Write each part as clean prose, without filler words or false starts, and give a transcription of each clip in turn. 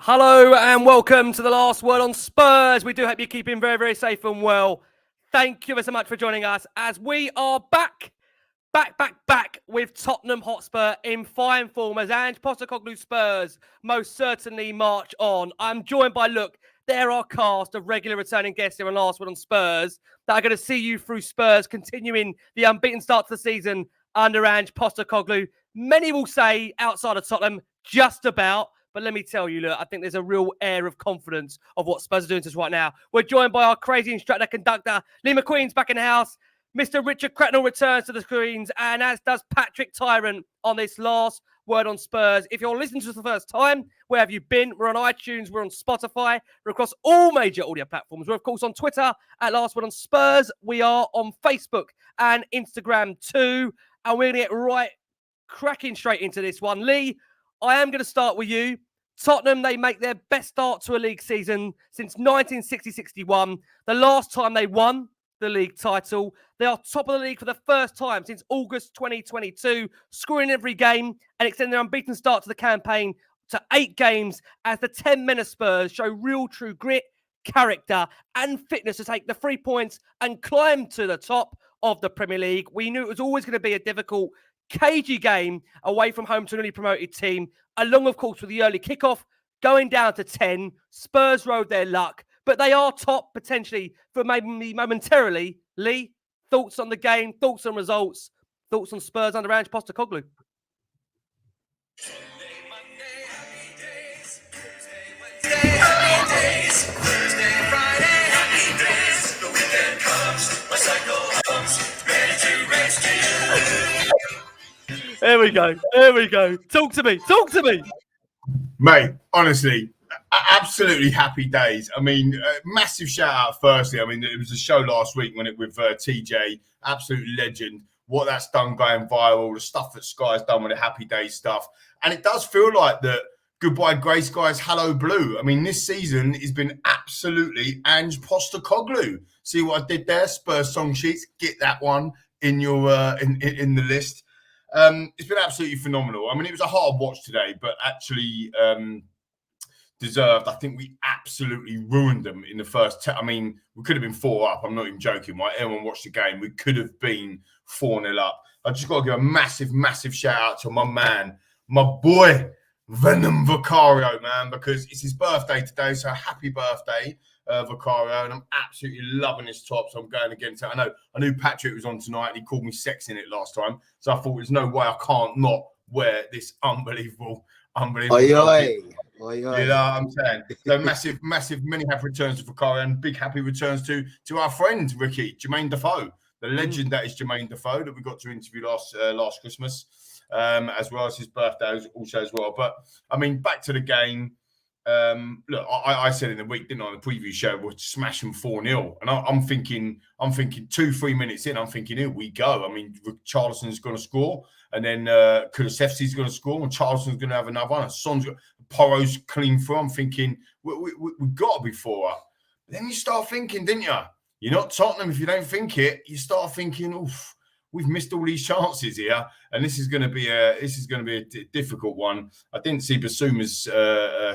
Hello and welcome to the last word on Spurs. We do hope you're keeping very, very safe and well. Thank you so much for joining us as we are back with Tottenham Hotspur in fine form as Ange Postecoglou's Spurs most certainly march on. I'm joined by, there are cast of regular returning guests here on Last Word on Spurs that are going to see you through Spurs continuing the unbeaten start to the season under Ange Postecoglou. Many will say outside of Tottenham, just about. But let me tell you, I think there's a real air of confidence of what Spurs are doing to us right now. We're joined by our crazy instructor conductor, Lee McQueen's back in the house. Mr. Richard Cracknell returns to the screens, and as does Patrick Tyrant on this last word on Spurs. If you're listening to us for the first time, where have you been? We're on iTunes, we're on Spotify, we're across all major audio platforms. We're, of course, on Twitter at Last Word on Spurs. We are on Facebook and Instagram too. And we're going to get cracking straight into this one. Lee, I am going to start with you. Tottenham, they make their best start to a league season since 1960-61. The last time they won the league title. They are top of the league for the first time since August 2022, scoring every game and extending their unbeaten start to the campaign to 8 games as the 10 men of Spurs show real true grit, character and fitness to take the 3 points and climb to the top of the Premier League. We knew it was always going to be a difficult, cagey game away from home to a newly promoted team, along, of course, with the early kickoff, going down to 10. Spurs rode their luck, but they are top potentially for maybe momentarily. Lee, thoughts on the game, thoughts on results, thoughts on Spurs under Ange Postecoglou? There we go. Talk to me. Mate, honestly, absolutely happy days. I mean, massive shout out firstly. I mean, it was a show last week with TJ, absolute legend. What that's done going viral, the stuff that Sky's done with the happy days stuff. And it does feel like that goodbye grey skies, hello blue. I mean, this season has been absolutely Ange Postecoglou. See what I did there? Spurs song sheets. Get that one in your in the list. It's been absolutely phenomenal. I mean, it was a hard watch today, but actually deserved. I think we absolutely ruined them in the first. I mean, we could have been 4 up. I'm not even joking. Right? Everyone watched the game. We could have been 4-0 up. I just got to give a massive shout out to my man, my boy, Venom Vicario, man, because it's his birthday today. So happy birthday, Vicario, and I'm absolutely loving his top. So I'm going against it. I knew Patrick was on tonight. And he called me sexy in it last time, so I thought there's no way I can't not wear this unbelievable. Oi. You know what I'm saying? So massive many happy returns to Vicario and big happy returns to our friend Ricky, Jermaine Defoe, the legend that is Jermaine Defoe that we got to interview last Christmas, as well as his birthday also as well. But I mean, back to the game. Look, I said in the week, didn't I, on the preview show, we're smashing 4-0. And I'm thinking 2-3 minutes in, I'm thinking, here we go. I mean, Richarlison's going to score, and then Kulusevski's going to score, and Richarlison's going to have another one. And Son's got Porro's clean through. I'm thinking, we've got to be 4 up. But then you start thinking, didn't you? You're not Tottenham if you don't think it. You start thinking, oof, we've missed all these chances here, and this is going to be a difficult one. I didn't see Bissouma's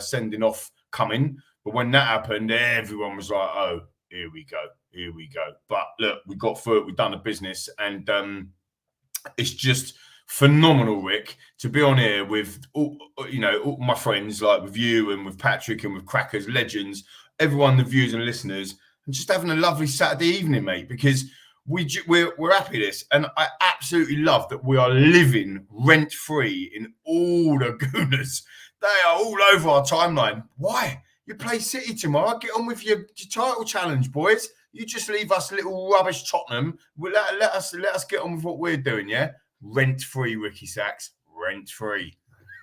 sending off coming, but when that happened, everyone was like, "Oh, here we go." But look, we got through it. We've done the business, and it's just phenomenal, Rick, to be on here with all my friends, like with you and with Patrick and with Crackers, legends, everyone, the viewers and listeners, and just having a lovely Saturday evening, mate, because we're happy this, and I absolutely love that we are living rent-free in all the gooners. They are all over our timeline. Why? You play City tomorrow. Get on with your title challenge, boys. You just leave us little rubbish Tottenham. Let us get on with what we're doing, yeah? Rent-free, Ricky Sachs. Rent-free.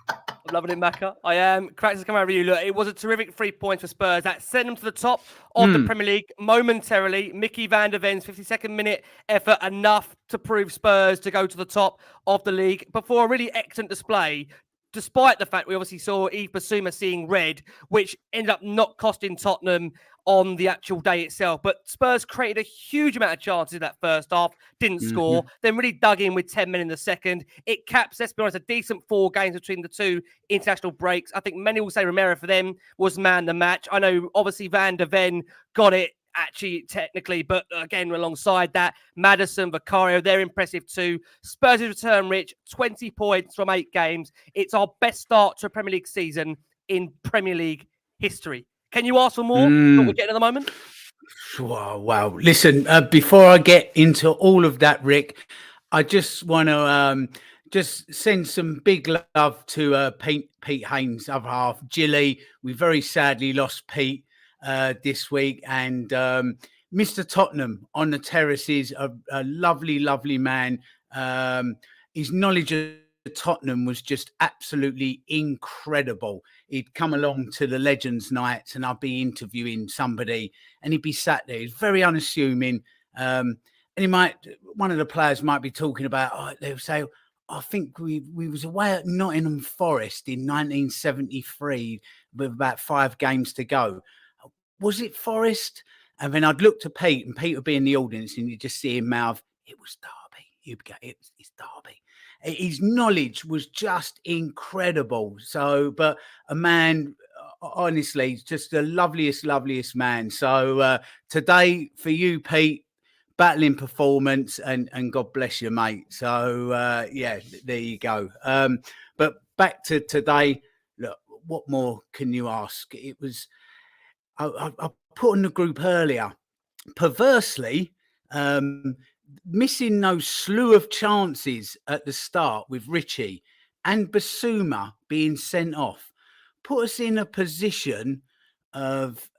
I'm loving it, Macca. I am. Cracks has come over you. Look, it was a terrific 3 points for Spurs. That sent them to the top of the Premier League momentarily. Micky van der Ven's 52nd minute effort, enough to prove Spurs to go to the top of the league before a really excellent display despite the fact we obviously saw Yves Bissouma seeing red, which ended up not costing Tottenham on the actual day itself. But Spurs created a huge amount of chances in that first half, didn't score, then really dug in with 10 men in the second. It caps, let's be honest, a decent 4 games between the 2 international breaks. I think many will say Romero for them was man the match. I know obviously Van de Ven got it actually technically, but again, alongside that, Maddison, 𝐂𝐨𝐬𝐿, they're impressive too. Spurs' return, Rich, 20 points from 8 games. It's our best start to a Premier League season in Premier League history. Can you ask for more? What we're getting at the moment? Wow. Listen, before I get into all of that, Rick, I just want to just send some big love to Pete Haynes' other half, Gilly. We very sadly lost Pete this week, and Mr. Tottenham on the terraces, a lovely, lovely man. His knowledge of Tottenham was just absolutely incredible. He'd come along to the Legends nights, and I'd be interviewing somebody, and he'd be sat there. He's very unassuming, and one of the players might be talking about. They'll say, "I think we was away at Nottingham Forest in 1973 with about 5 games to go. Was it Forest?" And then I'd look to Pete, and Pete would be in the audience, and you just see him mouth, "It was Derby." You'd go, "It's Derby." His knowledge was just incredible. So, but a man, honestly, just the loveliest man. So today for you, Pete, battling performance, and God bless you, mate. So yeah, there you go. But back to today. Look, what more can you ask? It was. I put in the group earlier, perversely, missing those slew of chances at the start with Richie and Bissouma being sent off, put us in a position of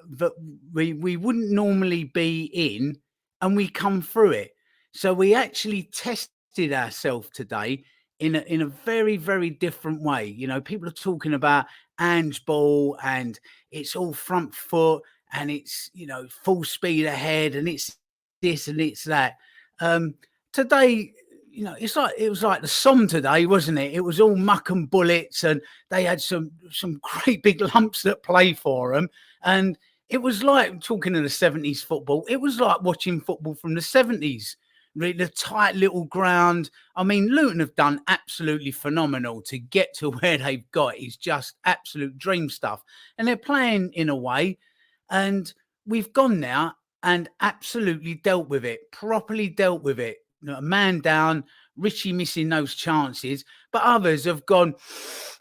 that we wouldn't normally be in, and we come through it. So we actually tested ourselves today in a very, very different way. You know, people are talking about Ange ball, and it's all front foot, and it's, you know, full speed ahead, and it's this and it's that. Today, you know, it was like the Somme today, wasn't it? It was all muck and bullets, and they had some great big lumps that play for them. And it was like talking of the 70s football. It was like watching football from the 70s. Really, the tight little ground. I mean, Luton have done absolutely phenomenal to get to where they've got. It's just absolute dream stuff. And they're playing in a way, and we've gone now and absolutely dealt with it, properly dealt with it. You know, a man down, Richie missing those chances, but others have gone,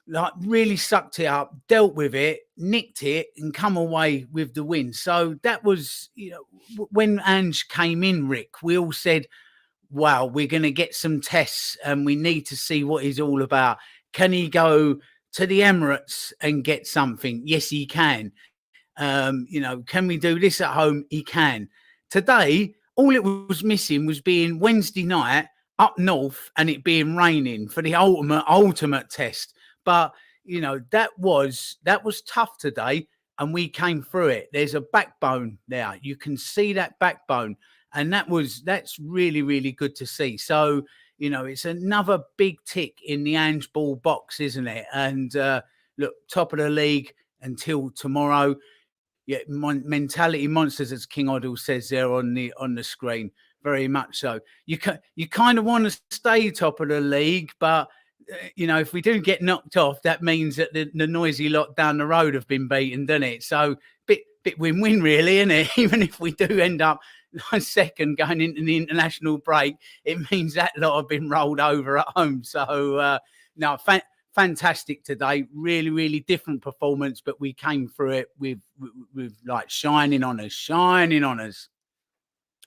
like, really sucked it up, dealt with it, nicked it, and come away with the win. So that was, you know, when Ange came in, Rick, we all said, wow, we're going to get some tests, and we need to see what he's all about. Can he go to the Emirates and get something? Yes, he can. You know, can we do this at home? He can. Today, all it was missing was being Wednesday night up north and it being raining for the ultimate test. But, you know, that was tough today, and we came through it. There's a backbone there. You can see that backbone, and that's really, really good to see. So, you know, it's another big tick in the Ange ball box, isn't it? And look, top of the league until tomorrow. Yeah, mentality monsters, as King Odell says there on the screen. Very much so. You kind of want to stay top of the league, but you know, if we do get knocked off, that means that the noisy lot down the road have been beaten, doesn't it? So bit win-win, really, isn't it? Even if we do end up second going into the international break, it means that lot have been rolled over at home. So no, fantastic today. Really, really different performance, but we came through it with like shining on us.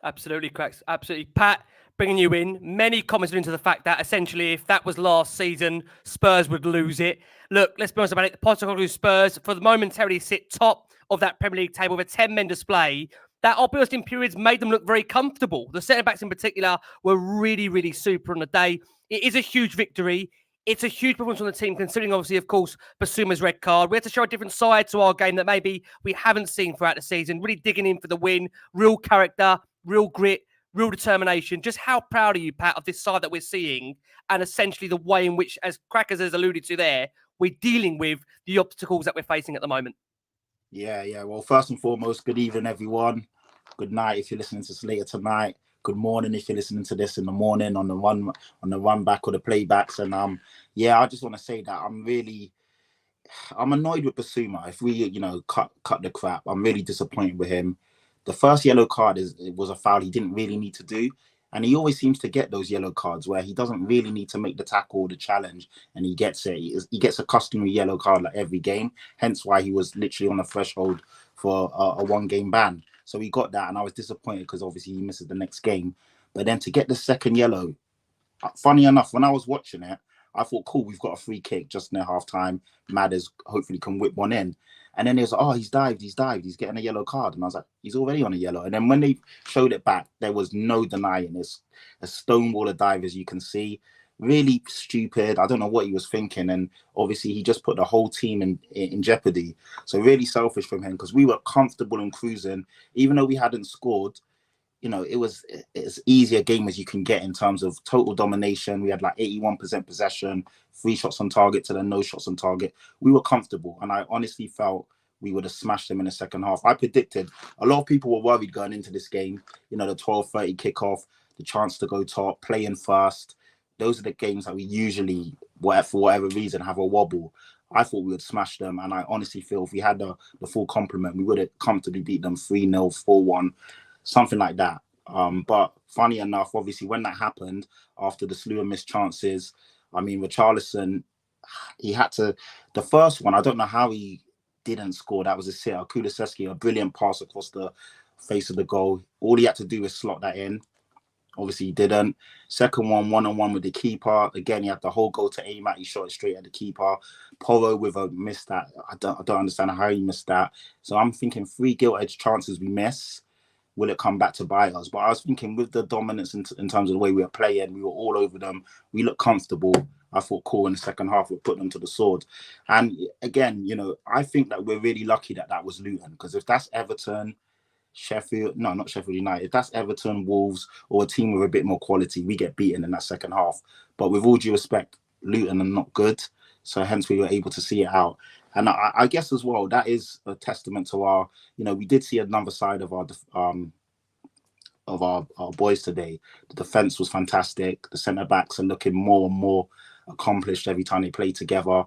Absolutely, Cracks. Absolutely. Pat, bringing you in, many comments into the fact that essentially if that was last season, Spurs would lose it. Look, let's be honest about it. The Postecoglou Spurs, for the momentarily sit top of that Premier League table with a 10-men display. That outburst in periods made them look very comfortable. The centre-backs in particular were really, really super on the day. It is a huge victory. It's a huge performance on the team, considering, obviously, of course, Bissouma's red card. We had to show a different side to our game that maybe we haven't seen throughout the season. Really digging in for the win, real character, real grit, real determination. Just how proud are you, Pat, of this side that we're seeing, and essentially the way in which, as Crackers has alluded to there, we're dealing with the obstacles that we're facing at the moment? Yeah. Well, first and foremost, good evening, everyone. Good night if you're listening to this later tonight. Good morning if you're listening to this in the morning on the run back or the playbacks. And I just want to say that I'm annoyed with Bissouma. If we, cut the crap, I'm really disappointed with him. The first yellow card was a foul he didn't really need to do. And he always seems to get those yellow cards where he doesn't really need to make the tackle or the challenge, and he gets it. He gets a customary yellow card like every game, hence why he was literally on the threshold for a one-game ban. So he got that, and I was disappointed because obviously he misses the next game. But then to get the second yellow, funny enough, when I was watching it, I thought, cool, we've got a free kick just near half-time. Madders hopefully can whip one in. And then it was like, oh, he's dived, he's getting a yellow card. And I was like, he's already on a yellow. And then when they showed it back, there was no denying this. A stonewall of dive, as you can see. Really stupid. I don't know what he was thinking. And obviously he just put the whole team in jeopardy. So really selfish from him, because we were comfortable and cruising. Even though we hadn't scored, it was as easy a game as you can get in terms of total domination. We had like 81% possession, 3 shots on target to the no shots on target. We were comfortable, and I honestly felt we would have smashed them in the second half. I predicted, a lot of people were worried going into this game, the 12:30 kickoff, the chance to go top, playing first. Those are the games that we usually, for whatever reason, have a wobble. I thought we would smash them, and I honestly feel if we had the full complement, we would have comfortably beat them 3-0, 4-1. Something like that. But funny enough, obviously, when that happened, after the slew of missed chances, Richarlison, he had to, the first one, I don't know how he didn't score. That was a sitter. 𝐂𝐻𝐳𝐭𝐞𝐳𝐭, a brilliant pass across the face of the goal. All he had to do was slot that in. Obviously, he didn't. Second one-on-one with the keeper. Again, he had the whole goal to aim at. He shot it straight at the keeper. Porro with a missed that. I don't understand how he missed that. So I'm thinking 3 gilt-edged chances we miss. Will it come back to bite us? But I was thinking with the dominance in terms of the way we were playing, we were all over them. We looked comfortable. I thought, cool, in the second half, we'll put them to the sword. And again, I think that we're really lucky that was Luton. Because if that's Everton, not Sheffield United, if that's Everton, Wolves, or a team with a bit more quality, we get beaten in that second half. But with all due respect, Luton are not good. So hence we were able to see it out. And I guess as well, that is a testament to our, we did see another side of our boys today. The defense was fantastic. The centre backs are looking more and more accomplished every time they play together.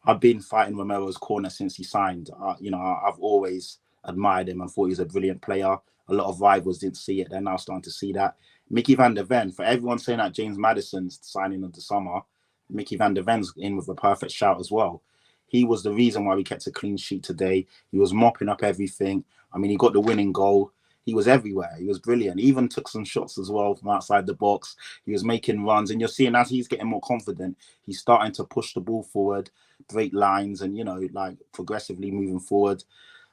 I've been fighting Romero's corner since he signed. I've always admired him and thought he's a brilliant player. A lot of rivals didn't see it. They're now starting to see that. Micky van der Ven, for everyone saying that James Maddison's signing of the summer, Micky van der Ven's in with a perfect shout as well. He was the reason why we kept a clean sheet today. He was mopping up everything. He got the winning goal. He was everywhere. He was brilliant. He even took some shots as well from outside the box. He was making runs. And you're seeing as he's getting more confident, he's starting to push the ball forward, break lines, and, progressively moving forward.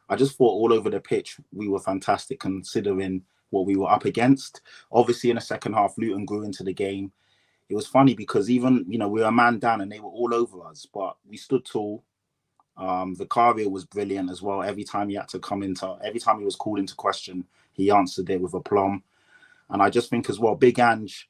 I just thought all over the pitch, we were fantastic considering what we were up against. Obviously, in the second half, Luton grew into the game. It was funny because even, we were a man down and they were all over us, but we stood tall. 𝐂𝐻𝐿𝐴 was brilliant as well. Every time he was called into question, he answered it with aplomb. And I just think as well, Big Ange,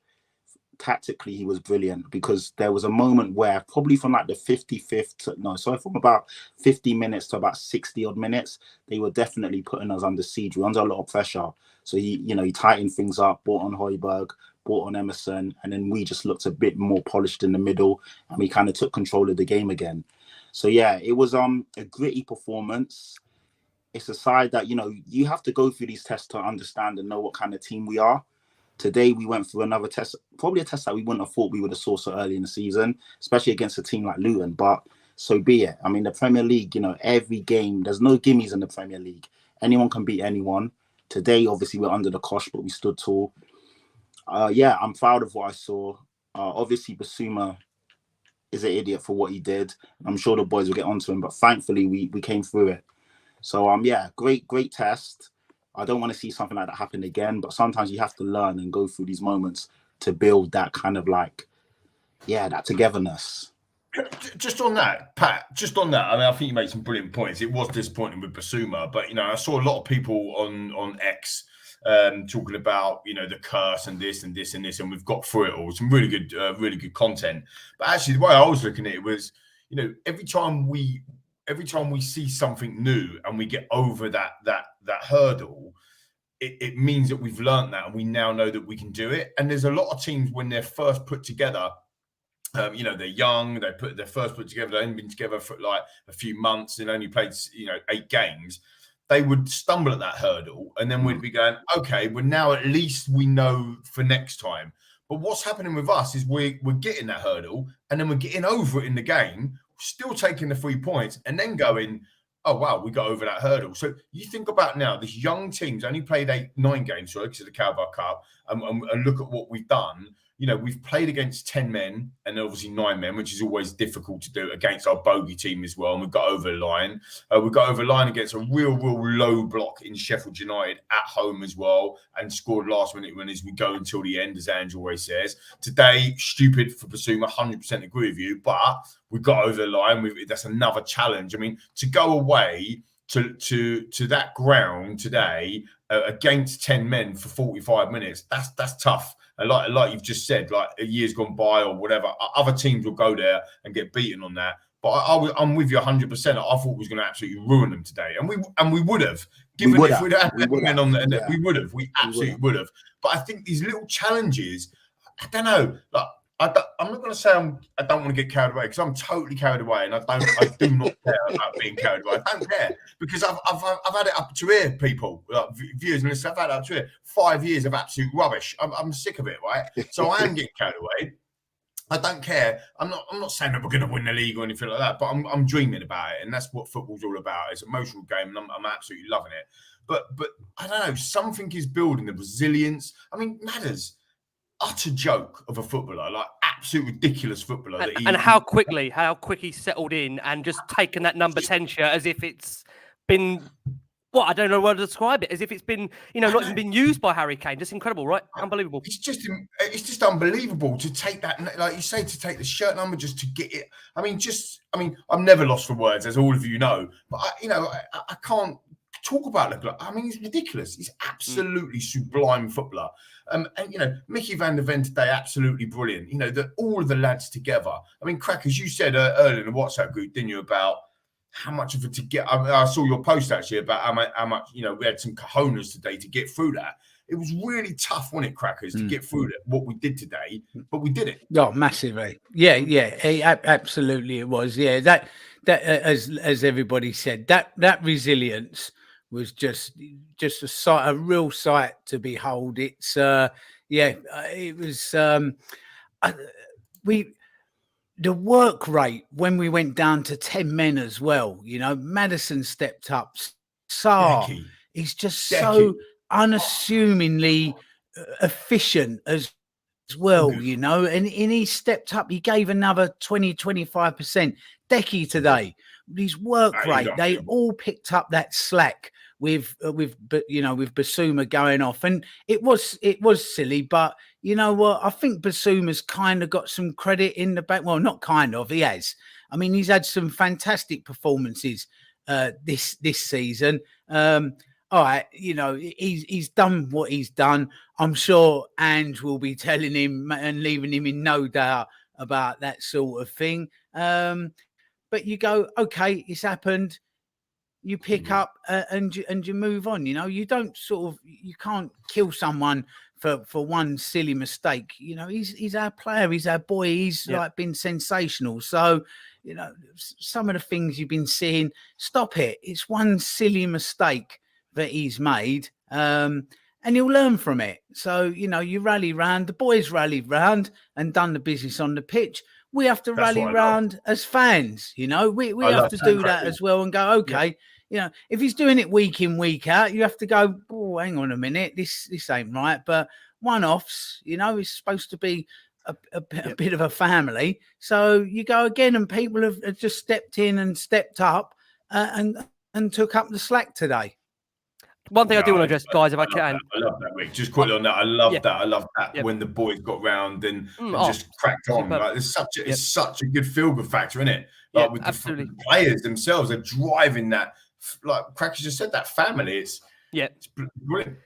tactically, he was brilliant because there was a moment where probably from like the 55th, from about 50 minutes to about 60 odd minutes, they were definitely putting us under siege. We were under a lot of pressure. So he tightened things up, brought on Højbjerg, brought on Emerson, and then we just looked a bit more polished in the middle and we kind of took control of the game again. So yeah, it was a gritty performance. It's a side that, you have to go through these tests to understand and know what kind of team we are. Today, we went through another test, probably a test that we wouldn't have thought we would have saw so early in the season, especially against a team like Luton, but so be it. The Premier League, every game, there's no gimmies in the Premier League. Anyone can beat anyone. Today, obviously, we're under the cosh, but we stood tall. I'm proud of what I saw. Obviously, Bissouma is an idiot for what he did. I'm sure the boys will get onto him, but thankfully, we came through it. So, great test. I don't want to see something like that happen again, but sometimes you have to learn and go through these moments to build that kind of that togetherness. Just on that, Pat, I think you made some brilliant points. It was disappointing with Bissouma, but, I saw a lot of people on X talking about, you know, the curse and this and this and this, and we've got through it all. Some really good content. But actually, the way I was looking at it was, you know, every time we see something new and we get over that hurdle, it means that we've learned that and we now know that we can do it. And there's a lot of teams when they're first put together, you know, they're young, they're first put together, they've only been together for like a few months and only played, you know, 8 games. They would stumble at that hurdle and then we'd be going, okay, well now at least we know for next time. But what's happening with us is we're getting that hurdle and then we're getting over it in the game, still taking the 3 points and then going, oh, wow, we got over that hurdle. So you think about now, this young team's only played 9 games, sorry, because of the 𝐂𝐲𝐽𝐵 Cup, and look at what we've done. You know, we've played against 10 men and obviously 9 men, which is always difficult to do against our bogey team as well. And we've got over the line. We got over the line against a real low block in Sheffield United at home as well, and scored last minute winners. We go until the end, as Ange always says. Today, stupid for Bissouma, 100% agree with you, but we got over the line. That's another challenge. I mean, to go away to that ground today against 10 men for 45 minutes, that's tough. And like you've just said, like a year's gone by or whatever, other teams will go there and get beaten on that. But I'm with you 100%. I thought we was going to absolutely ruin them today, and we would have. Given if we'd had men on there, we would have. We absolutely would have. But I think these little challenges, I don't know. Like I'm not going to say I don't want to get carried away, because I'm totally carried away, and I do not care about being carried away. I don't care, because I've had it up to here, people, like viewers and stuff. I've had it up to here 5 years of absolute rubbish. I'm sick of it, right? So I am getting carried away. I don't care. I'm not saying that we're going to win the league or anything like that, but I'm dreaming about it, and that's what football's all about. It's an emotional game, and I'm absolutely loving it. But I don't know. Something is building, the resilience. I mean, Madders, utter joke of a footballer, like absolute ridiculous footballer. And how quick he settled in and just taken that number 10 shirt as if it's been, I don't know how to describe it, as if it's been, you know, not even been used by Harry Kane. Just incredible, right? Unbelievable. It's just unbelievable to take that, like you say, to take the shirt number just to get it. I mean, I'm never lost for words, as all of you know, but I can't talk about it. I mean, he's ridiculous. He's absolutely sublime footballer. And you know, Micky van der Ven today, absolutely brilliant. You know, all of the lads together. I mean, Crackers, you said earlier in the WhatsApp group, didn't you, about how much of it to get? I saw your post actually about how much, you know, we had some cojones today to get through that. It was really tough, wasn't it, Crackers, to get through what we did today, but we did it. Oh, massively. Yeah, absolutely it was. Yeah, that as everybody said, that resilience was just a real sight to behold. It's it was the work rate when we went down to 10 men as well. You know, Maddison stepped up. Sarr, he's just so unassumingly efficient as well, you know, and he stepped up. He gave another 20-25%. 𝐁𝐻𝐿 today, his work rate, they all picked up that slack with Bissouma going off, and it was silly, but you know what, I think Bissouma's kind of got some credit in the back. Well, not kind of, he has. I mean, he's had some fantastic performances this season. All right, you know, he's done what he's done. I'm sure Ange will be telling him and leaving him in no doubt about that sort of thing. But you go, okay, it's happened. You pick up and you move on. You know, you don't you can't kill someone for one silly mistake. You know, he's our player, he's our boy. He's like been sensational. So, you know, some of the things you've been seeing, stop it. It's one silly mistake that he's made, and he'll learn from it. So, you know, you rally round. The boys rallied round and done the business on the pitch. We have to rally round as fans, you know. We have to do that as well and go, okay, you know, if he's doing it week in, week out, you have to go, oh, hang on a minute, this ain't right. But one-offs, you know, it's supposed to be a bit of a family. So you go again, and people have just stepped in and stepped up and took up the slack today. One thing I do want to address, guys, if I can. I love that, Rick. Just quickly on that. I love that when the boys got round and just cracked on. Like, it's such a good feel-good factor, isn't it? Like with the players themselves, they're driving that. Like Crackers just said, that family. It's brilliant.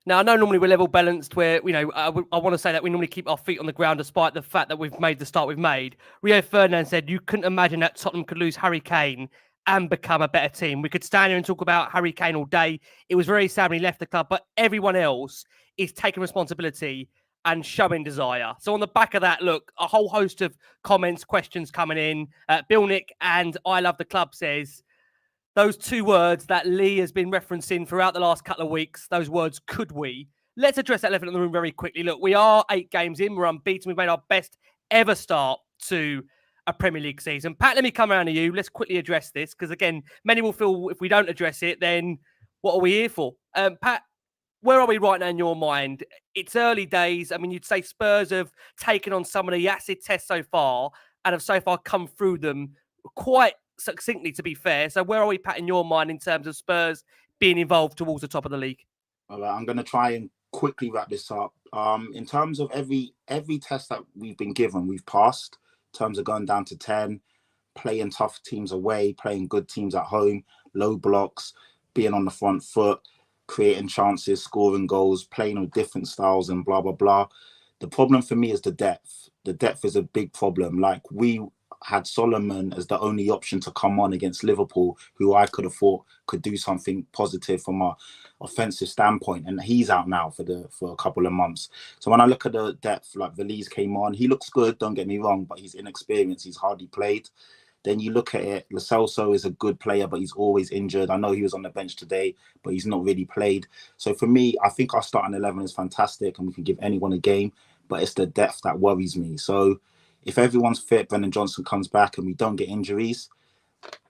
Now, I know normally we're level balanced where, I want to say that we normally keep our feet on the ground despite the fact that we've made the start we've made. Rio Ferdinand said you couldn't imagine that Tottenham could lose Harry Kane and become a better team. We could stand here and talk about Harry Kane all day. It was very sad when he left the club, but everyone else is taking responsibility and showing desire. So on the back of that, look, a whole host of comments, questions coming in. Bill Nick and I Love the Club says, those two words that Lee has been referencing throughout the last couple of weeks, those words, could we? Let's address that elephant in the room very quickly. Look, we are 8 games in. We're unbeaten. We've made our best ever start to a Premier League season. Pat, let me come around to you. Let's quickly address this because, again, many will feel if we don't address it, then what are we here for? Pat, where are we right now in your mind? It's early days. I mean, you'd say Spurs have taken on some of the acid tests so far and have so far come through them quite succinctly, to be fair. So where are we, Pat, in your mind in terms of Spurs being involved towards the top of the league? All right, I'm going to try and quickly wrap this up. In terms of every test that we've been given, we've passed. In terms of going down to 10, playing tough teams away, playing good teams at home, low blocks, being on the front foot, creating chances, scoring goals, playing with different styles and blah, blah, blah. The problem for me is the depth. The depth is a big problem. Like, we had Solomon as the only option to come on against Liverpool, who I could have thought could do something positive from a offensive standpoint, and he's out now for a couple of months. So when I look at the depth, like 𝐂𝐨𝐸𝐿𝐶 came on, he looks good, don't get me wrong, but he's inexperienced, he's hardly played. Then you look at it, Lo Celso is a good player, but he's always injured. I know he was on the bench today, but he's not really played. So for me, I think our starting 11 is fantastic and we can give anyone a game, but it's the depth that worries me. So if everyone's fit, Brennan Johnson comes back and we don't get injuries,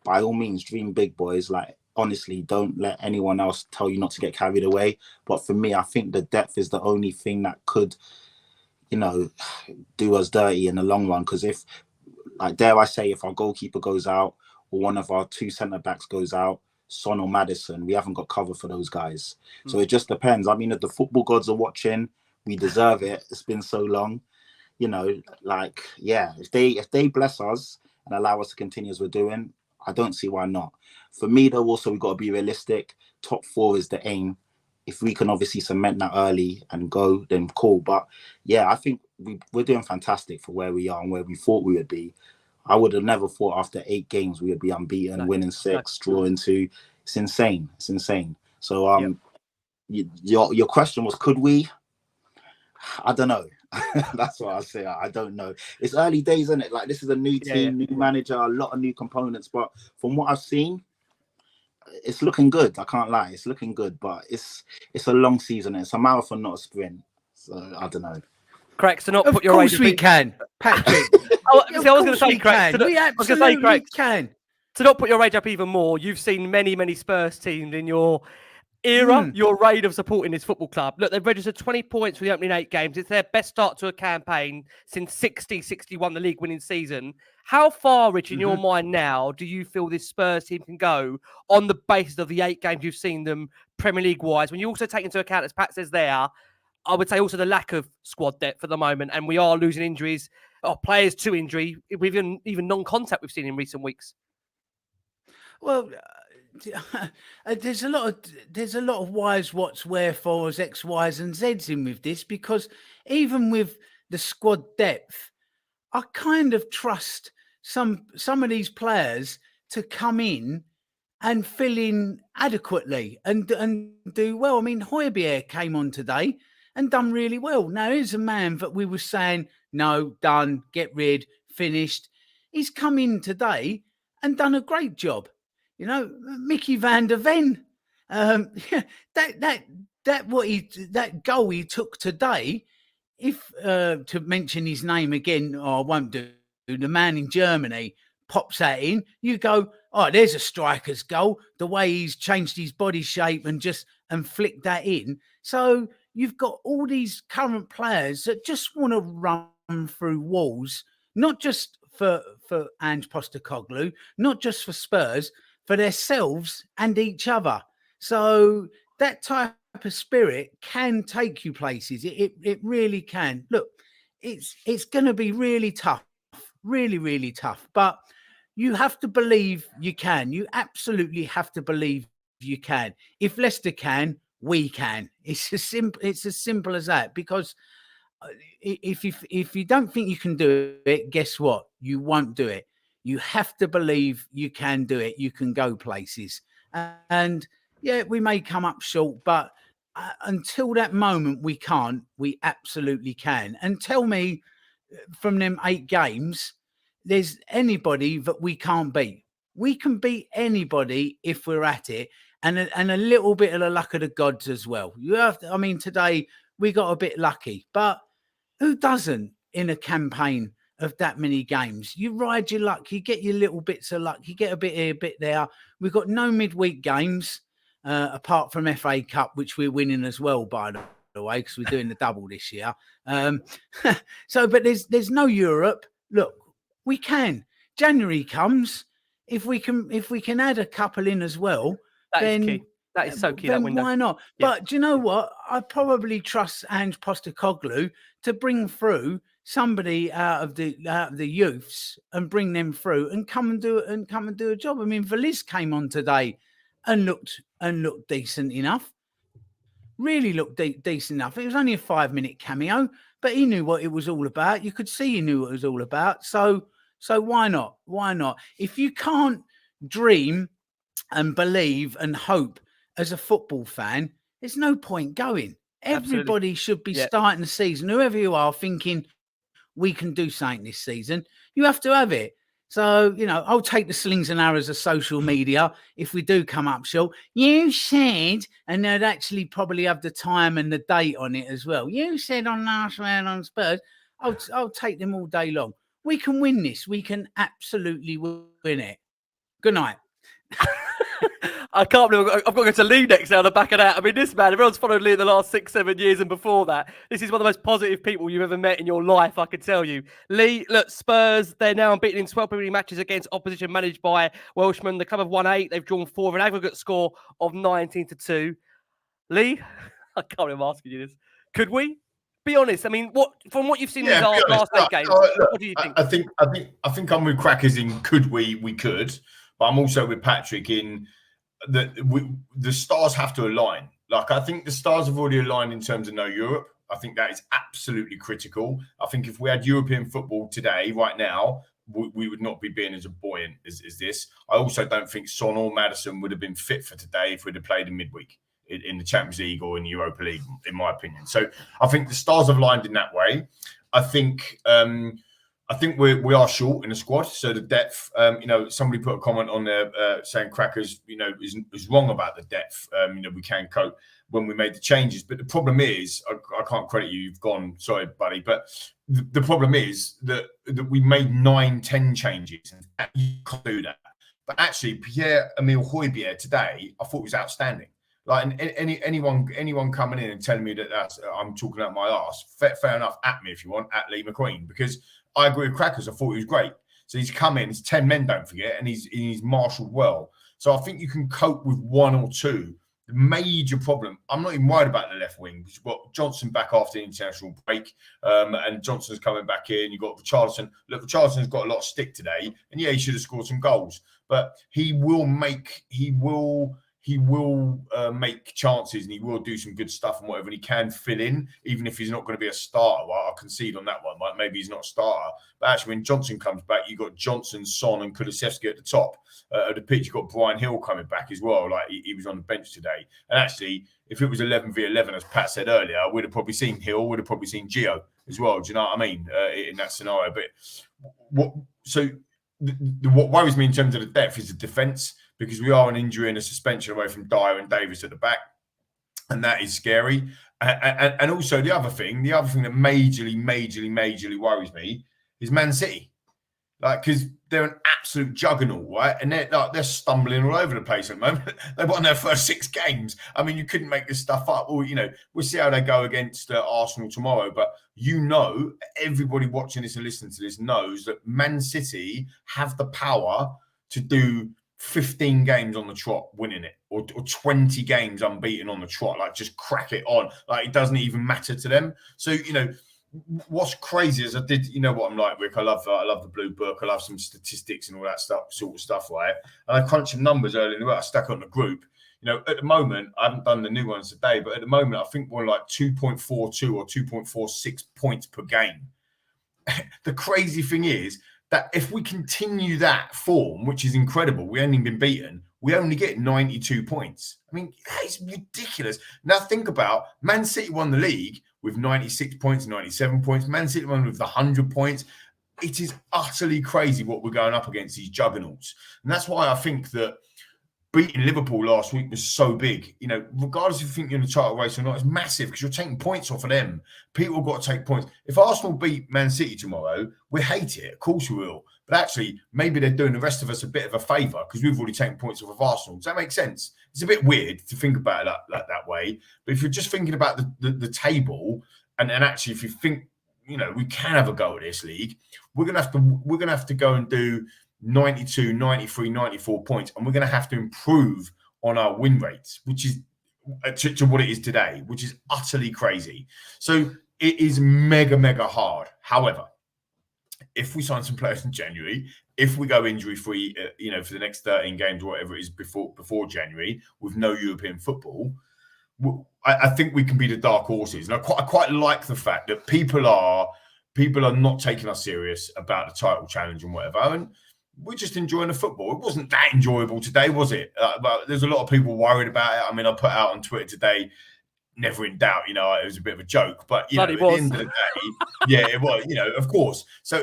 by all means, dream big, boys. Like, honestly, don't let anyone else tell you not to get carried away. But for me, I think the depth is the only thing that could, do us dirty in the long run. Because if, like, dare I say, if our goalkeeper goes out or one of our 2 centre-backs goes out, Son or Maddison, we haven't got cover for those guys. So it just depends. I mean, if the football gods are watching, we deserve it. It's been so long. If they bless us and allow us to continue as we're doing, I don't see why not. For me, though, also, we've got to be realistic. Top 4 is the aim. If we can obviously cement that early and go, then cool. But yeah, I think we're doing fantastic for where we are and where we thought we would be. I would have never thought after 8 games we would be unbeaten, winning 6, drawing 2. It's insane. It's insane. So your question was, could we? I don't know. That's what I say. I don't know. It's early days, isn't it? Like, this is a new team, new manager, a lot of new components. But from what I've seen, it's looking good. I can't lie. It's looking good. But it's a long season. It's a marathon, not a sprint. So I don't know. Cracks, to not Of put your course we can, Patrick. I was going to say, Cracks. We absolutely can. To not put your rage up even more, you've seen many, many Spurs teams in your era, your reign of supporting this football club. Look, they've registered 20 points for the opening 8 games. It's their best start to a campaign since 60-61, the league winning season. How far, Rich, in your mind now, do you feel this Spurs team can go on the basis of the 8 games you've seen them Premier League-wise? When you also take into account, as Pat says there, I would say also the lack of squad depth at the moment, and we are losing injuries, or players to injury, with even non-contact we've seen in recent weeks. Well, there's a lot of whys, whats, wherefores, X, Ys, and Zs in with this, because even with the squad depth, I kind of trust some of these players to come in and fill in adequately and do well. I mean, 𝐂𝐨𝐿𝐶 came on today and done really well. Now, here's a man that we were saying, no, done, get rid, finished. He's come in today and done a great job. Micky van der Ven, that goal he took today, if to mention his name again, I won't do, the man in Germany pops that in, you go, oh, there's a striker's goal, the way he's changed his body shape and flicked that in. So you've got all these current players that just want to run through walls, not just for Ange Postecoglou, not just for Spurs, for themselves and each other. So that type of spirit can take you places. It really can. Look, it's going to be really tough, really, really tough. But you have to believe you can. You absolutely have to believe you can. If Leicester can, we can. It's as simple as that. Because if you don't think you can do it, guess what? You won't do it. You have to believe you can do it. You can go places. And yeah, we may come up short, but until that moment, we can't. We absolutely can. And tell me, from them 8 games, there's anybody that we can't beat. We can beat anybody if we're at it, and a little bit of the luck of the gods as well. You have to, I mean, today we got a bit lucky, but who doesn't in a campaign of that many games? You ride your luck, you get your little bits of luck, you get a bit here, a bit there. We've got no midweek games apart from FA Cup, which we're winning as well, by the way, because we're doing the double this year. So, but there's no Europe. Look, we can. January comes. If we can add a couple in as well, then key. That is so key. Then that window. Why not? Yeah. But do you know what? I probably trust Ange Postecoglou to bring through somebody out of the youths and bring them through and come and do a job. I mean, 𝐂𝐻𝐿 came on today and looked decent enough. Really looked decent enough. It was only a 5-minute cameo, but he knew what it was all about. You could see he knew what it was all about. So why not? Why not? If you can't dream and believe and hope as a football fan, there's no point going. Everybody should be starting the season, whoever you are, thinking we can do something this season. You have to have it. So, you know, I'll take the slings and arrows of social media if we do come up short. You said, and they'd actually probably have the time and the date on it as well. You said on last round on Spurs. I'll take them all day long. We can win this. We can absolutely win it. Good night. I can't believe I've got to go to Lee next now on the back of that. I mean, this man, everyone's followed Lee in the last 6-7 years and before that. This is one of the most positive people you've ever met in your life, I can tell you. Lee, look, Spurs, they're now unbeaten in 12 Premier League matches against opposition managed by Welshmen. The club have won 8. They've drawn 4 with an aggregate score of 19-2. Lee, I can't believe I'm asking you this. Could we? Be honest. I mean, from what you've seen in these last 8 games, what do you think? I think I'm with Crackers in could we could, but I'm also with Patrick in that the stars have to align. Like, I think the stars have already aligned in terms of no Europe. I think that is absolutely critical. I think if we had European football today, right now, we would not be being as buoyant as this. I also don't think Son or Maddison would have been fit for today if we'd have played in midweek in the Champions League or in the Europa League, in my opinion. So I think the stars have aligned in that way. I think we are short in the squad. So the depth, somebody put a comment on there saying Crackers, is wrong about the depth. We can cope when we made the changes. But the problem is, I can't credit you. You've gone, sorry, buddy. But the problem is that we made 9-10 changes. And you can't do that. But actually, 𝐁𝐰𝐴𝐸𝐿 𝐿𝐻𝐻𝐿 today, I thought was outstanding. Like, and anyone coming in and telling me that I'm talking out my arse, fair enough, at me if you want, at Lee McQueen, because I agree with Crackers. I thought he was great. So he's come in, it's 10 men, don't forget, and he's marshalled well. So I think you can cope with 1 or 2. The major problem, I'm not even worried about the left wing, because you've got Johnson back after the international break, and Johnson's coming back in. You've got Richarlison. Look, Richarlison's got a lot of stick today, and yeah, he should have scored some goals. But he will make chances, and he will do some good stuff and whatever, and he can fill in, even if he's not going to be a starter. Well, I'll concede on that one. Maybe he's not a starter. But actually, when Johnson comes back, you've got Johnson, Son, and 𝐿𝐻𝐿𝐻𝐿 at the top of the pitch. You've got Bryan Hill coming back as well. Like, he was on the bench today. And actually, if it was 11v11, as Pat said earlier, we'd have probably seen Hill, we'd have probably seen Gio as well. Do you know what I mean? In that scenario. But what worries me in terms of the depth is the defence, because we are an injury and a suspension away from Dyer and Davis at the back, and that is scary. And also the other thing that majorly worries me is Man City, like, because they're an absolute juggernaut, right? And they're stumbling all over the place at the moment. They won their first 6 games. I mean, you couldn't make this stuff up. Or we'll see how they go against Arsenal tomorrow. But everybody watching this and listening to this knows that Man City have the power to do 15 games on the trot winning it, or 20 games unbeaten on the trot, like, just crack it on. Like, it doesn't even matter to them. So, what's crazy is I did, what I'm like, Rick, I love the blue book. I love some statistics and all that sort of stuff, right? And I crunched some numbers earlier in the week. I stuck on the group. At the moment, I haven't done the new ones today, but at the moment, I think we're like 2.42 or 2.46 points per game. The crazy thing is that if we continue that form, which is incredible, we ain't even been beaten, we only get 92 points. I mean, that is ridiculous. Now think about Man City won the league with 96 points, 97 points. Man City won with 100 points. It is utterly crazy what we're going up against, these juggernauts. And that's why I think that beating Liverpool last week was so big. Regardless if you think you're in the title race or not, it's massive because you're taking points off of them. People have got to take points. If Arsenal beat Man City tomorrow, we hate it. Of course we will. But actually, maybe they're doing the rest of us a bit of a favour because we've already taken points off of Arsenal. Does that make sense? It's a bit weird to think about it that way. But if you're just thinking about the table, and actually if you think, we can have a go at this league, we're gonna have to go and do 92, 93, 94 points, and we're going to have to improve on our win rates, which is to what it is today, which is utterly crazy. So it is mega, mega hard. However, if we sign some players in January, if we go injury-free, for the next 13 games or whatever it is before January, with no European football, I think we can be the dark horses. And I quite like the fact that people are not taking us serious about the title challenge and whatever. And we're just enjoying the football. It wasn't that enjoyable today, was it? But there's a lot of people worried about it. I mean, I put out on Twitter today, never in doubt, it was a bit of a joke. But, at the end of the day, yeah, it was, of course. So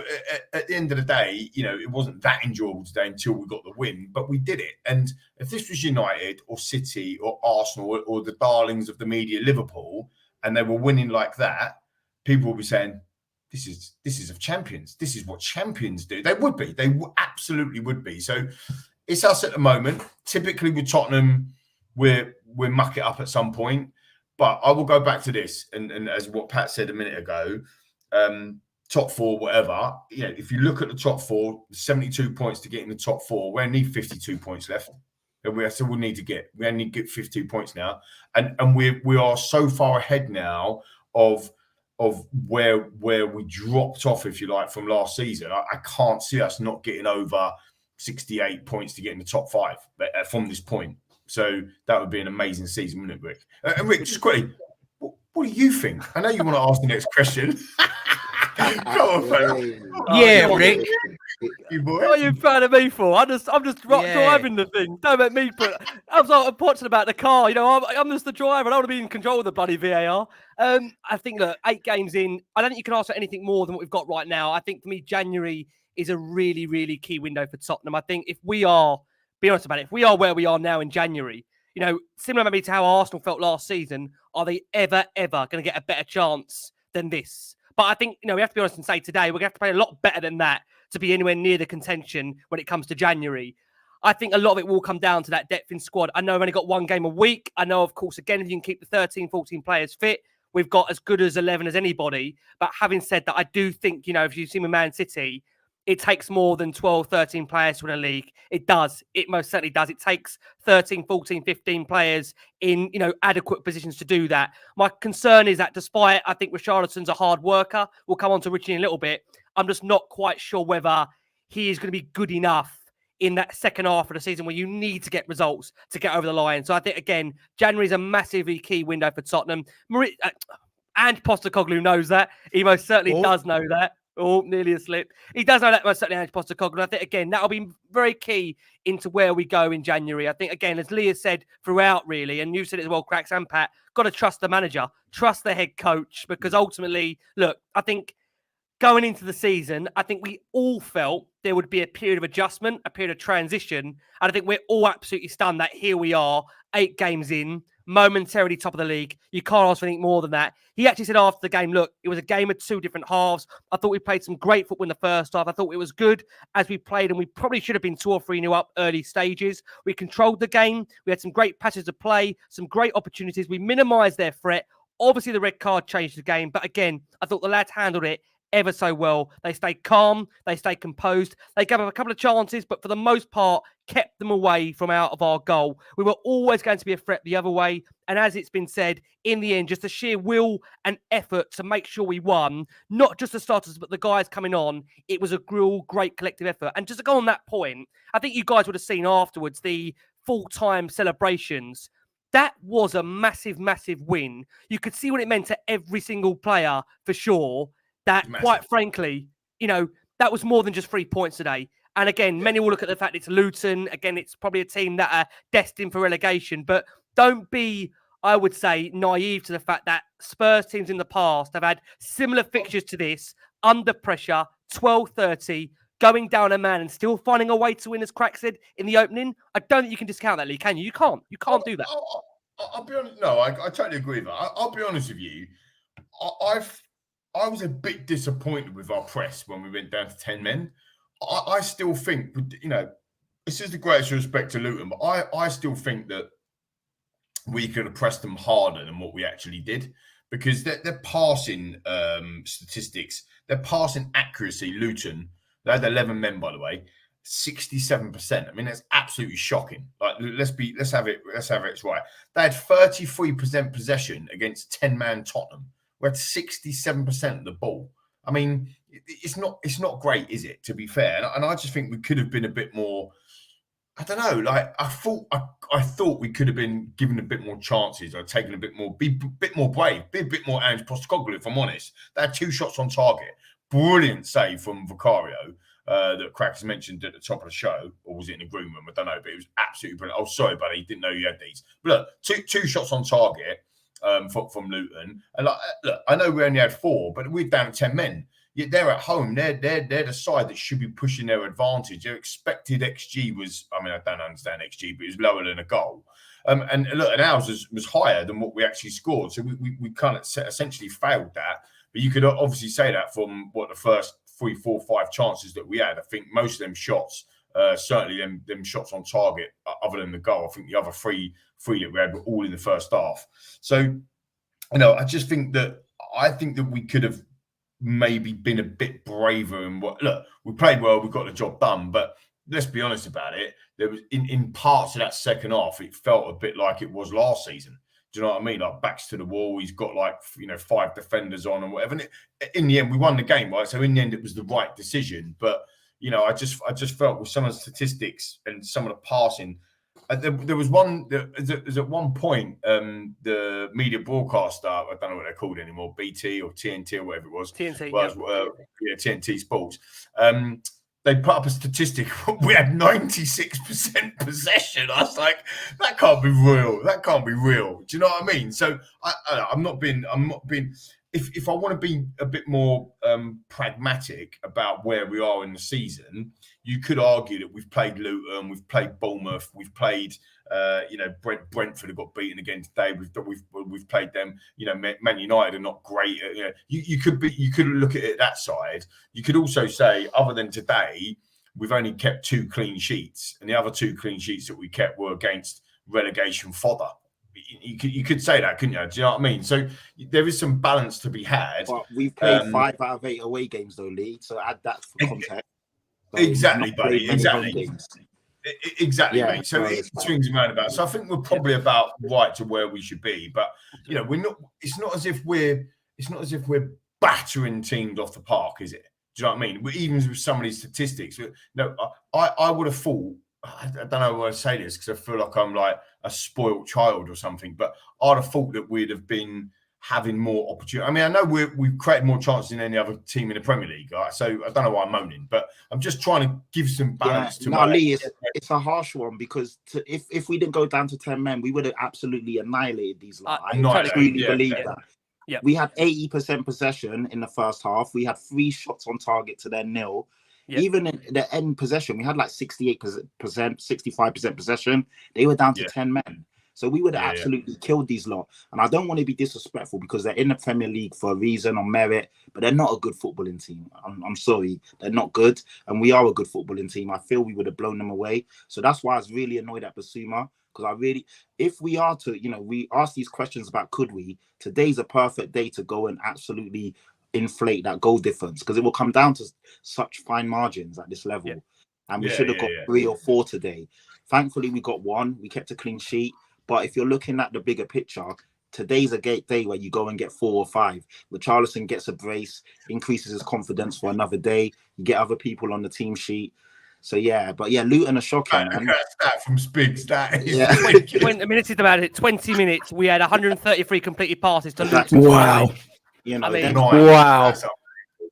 at the end of the day, it wasn't that enjoyable today until we got the win, but we did it. And if this was United or City or Arsenal or the darlings of the media, Liverpool, and they were winning like that, people would be saying, This is of champions. This is what champions do. They would be. They absolutely would be. So it's us at the moment. Typically with Tottenham, we're muck it up at some point. But I will go back to this, and as what Pat said a minute ago, top four, whatever. If you look at the top four, 72 points to get in the top four. We only need 52 points left. That's all we need to get. We only get 52 points now, and we are so far ahead now of where we dropped off, if you like, from last season. I can't see us not getting over 68 points to get in the top five from this point. So that would be an amazing season, wouldn't it, Rick? And Rick, just quickly, what do you think? I know you want to ask the next question. Come on, fella. Yeah, Rick. What are you proud of me for? I'm just driving the thing. Don't make me put. I'm watching about the car. I'm just the driver. I don't want to be in control of the bloody VAR. I think that 8 games in, I don't think you can ask for anything more than what we've got right now. I think for me, January is a really, really key window for Tottenham. I think if we are, be honest about it, if we are where we are now in January, similar maybe to how Arsenal felt last season, are they ever going to get a better chance than this? But I think, we have to be honest and say today, we're going to have to play a lot better than that to be anywhere near the contention when it comes to January. I think a lot of it will come down to that depth in squad. I know we've only got 1 game a week. I know, of course, again, if you can keep the 13, 14 players fit, we've got as good as 11 as anybody. But having said that, I do think, if you've seen with Man City, it takes more than 12, 13 players to win a league. It does. It most certainly does. It takes 13, 14, 15 players in, adequate positions to do that. My concern is that despite, I think Richarlison's a hard worker, we'll come on to Richie in a little bit, I'm just not quite sure whether he is going to be good enough in that second half of the season where you need to get results to get over the line. So I think, again, January is a massively key window for Tottenham. And Postecoglou knows that. He most certainly does know that. Oh, nearly a slip. He does know that most certainly, Ange Postecoglou. I think, again, that'll be very key into where we go in January. I think, again, as Lee has said throughout, really, and you've said it as well, Cracks and Pat, got to trust the manager, trust the head coach, because ultimately, look, I think going into the season, I think we all felt there would be a period of adjustment, a period of transition. And I think we're all absolutely stunned that here we are, 8 games in, momentarily top of the league. You can't ask for anything more than that. He actually said after the game, look, it was a game of 2 different halves. I thought we played some great football in the first half. I thought it was good as we played, and we probably should have been 2 or 3-0 up early stages. We controlled the game. We had some great passes of play, some great opportunities. We minimised their threat. Obviously, the red card changed the game. But again, I thought the lads handled it ever so well. They stayed calm. They stayed composed. They gave up a couple of chances, but for the most part, kept them away from out of our goal. We were always going to be a threat the other way. And as it's been said, in the end, just the sheer will and effort to make sure we won, not just the starters, but the guys coming on, it was a real great collective effort. And just to go on that point, I think you guys would have seen afterwards the full-time celebrations. That was a massive, massive win. You could see what it meant to every single player for sure. That, quite frankly, you know, that was more than just 3 points today. And again, many will look at the fact it's Luton. Again, it's probably a team that are destined for relegation. But don't be, I would say, naive to the fact that Spurs teams in the past have had similar fixtures to this, under pressure, 12-30, going down a man and still finding a way to win, as Crack said in the opening. I don't think you can discount that, Lee, can you? You can't. You can't do that. I'll be honest. No, I totally agree with that. I'll be honest with you. I was a bit disappointed with our press when we went down to 10 men. I still think, you know, this is the greatest respect to Luton, but I still think that we could have pressed them harder than what we actually did, because their passing statistics, their passing accuracy, Luton, they had 11 men, by the way, 67%. I mean, that's absolutely shocking. Like, let's have it right. They had 33% possession against 10-man Tottenham. We had 67% of the ball. I mean, it's not great, is it? To be fair, and I just think we could have been a bit more. I don't know. Like, I thought we could have been given a bit more chances, or taken a bit more, be a bit more brave, be a bit more Ange Postecoglou. If I'm honest, they had 2 shots on target. Brilliant save from 𝐂𝐿𝐴 that Crack's mentioned at the top of the show, or was it in the green room? I don't know, but it was absolutely brilliant. Oh, sorry, buddy, didn't know you had these. But look, two shots on target from Luton, and like, look, I know we only had 4, but we're down to 10 men. Yet they're at home. They're the side that should be pushing their advantage. Their expected XG was, I mean, I don't understand XG, but it was lower than a goal. And look, and ours was higher than what we actually scored. So we kind of essentially failed that. But you could obviously say that from what the first 3, 4, 5 chances that we had. I think most of them shots, certainly them shots on target, other than the goal, I think the other three that we had were all in the first half. So, you know, I think that we could have maybe been a bit braver. And look, we played well, we got the job done, but let's be honest about it. There was in parts of that second half, it felt a bit like it was last season. Do you know what I mean? Like, backs to the wall. He's got, like, you know, 5 defenders on and whatever. And in the end, we won the game, right? So in the end, it was the right decision. But, you know, I just felt with some of the statistics and some of the passing, there was one. There's at one point, the media broadcaster, I don't know what they're called anymore, BT or TNT or whatever it was. TNT. TNT Sports. They put up a statistic. We had 96% possession. I was like, that can't be real. That can't be real. Do you know what I mean? So I'm not being. If I want to be a bit more pragmatic about where we are in the season, you could argue that we've played Luton, we've played Bournemouth, we've played, you know, Brentford have got beaten again today. We've played them. You know, Man United are not great. You know, you could look at it that side. You could also say, other than today, we've only kept 2 clean sheets, and the other 2 clean sheets that we kept were against relegation fodder. You could say that, couldn't you? Do you know what I mean? So there is some balance to be had. But we've played 5 out of 8 away games, though, Lee. So add that for context. So exactly, buddy. Exactly. Exactly, Yeah, mate. So it swings and roundabouts. So I think we're probably about right to where we should be. But, you know, we're not. It's not as if we're battering teams off the park, is it? Do you know what I mean? Even with some of these statistics, no, I would have thought. I don't know why I say this, because I feel like I'm like a spoilt child or something, but I'd have thought that we'd have been having more opportunity. I mean, I know we've created more chances than any other team in the Premier League, right? So I don't know why I'm moaning, but I'm just trying to give some balance to my... Lee, it's a harsh one, because if we didn't go down to 10 men, we would have absolutely annihilated these lot. I truly believe that. Yeah. We had 80% possession in the first half. We had 3 shots on target to their 0. Yep. Even in the end possession, we had like 68%, 65% possession. They were down to 10 men. So we would have absolutely killed these lot. And I don't want to be disrespectful, because they're in the Premier League for a reason, on merit, but they're not a good footballing team. I'm sorry. They're not good. And we are a good footballing team. I feel we would have blown them away. So that's why I was really annoyed at Bissouma, because if we are to, you know, we ask these questions about could we, today's a perfect day to go and absolutely inflate that goal difference, because it will come down to such fine margins at this level. And we should have got 3 or 4 today. Thankfully, we got 1. We kept a clean sheet. But if you're looking at the bigger picture, today's a great day where you go and get 4 or 5. Richarlison gets a brace, increases his confidence for another day. You get other people on the team sheet. So yeah, but yeah, Luton are shocking, man. That from Spigs. That is Yeah. 20 minutes is about it. 20 minutes. We had 133 completed passes to Luton. Wow. You know, I mean, wow.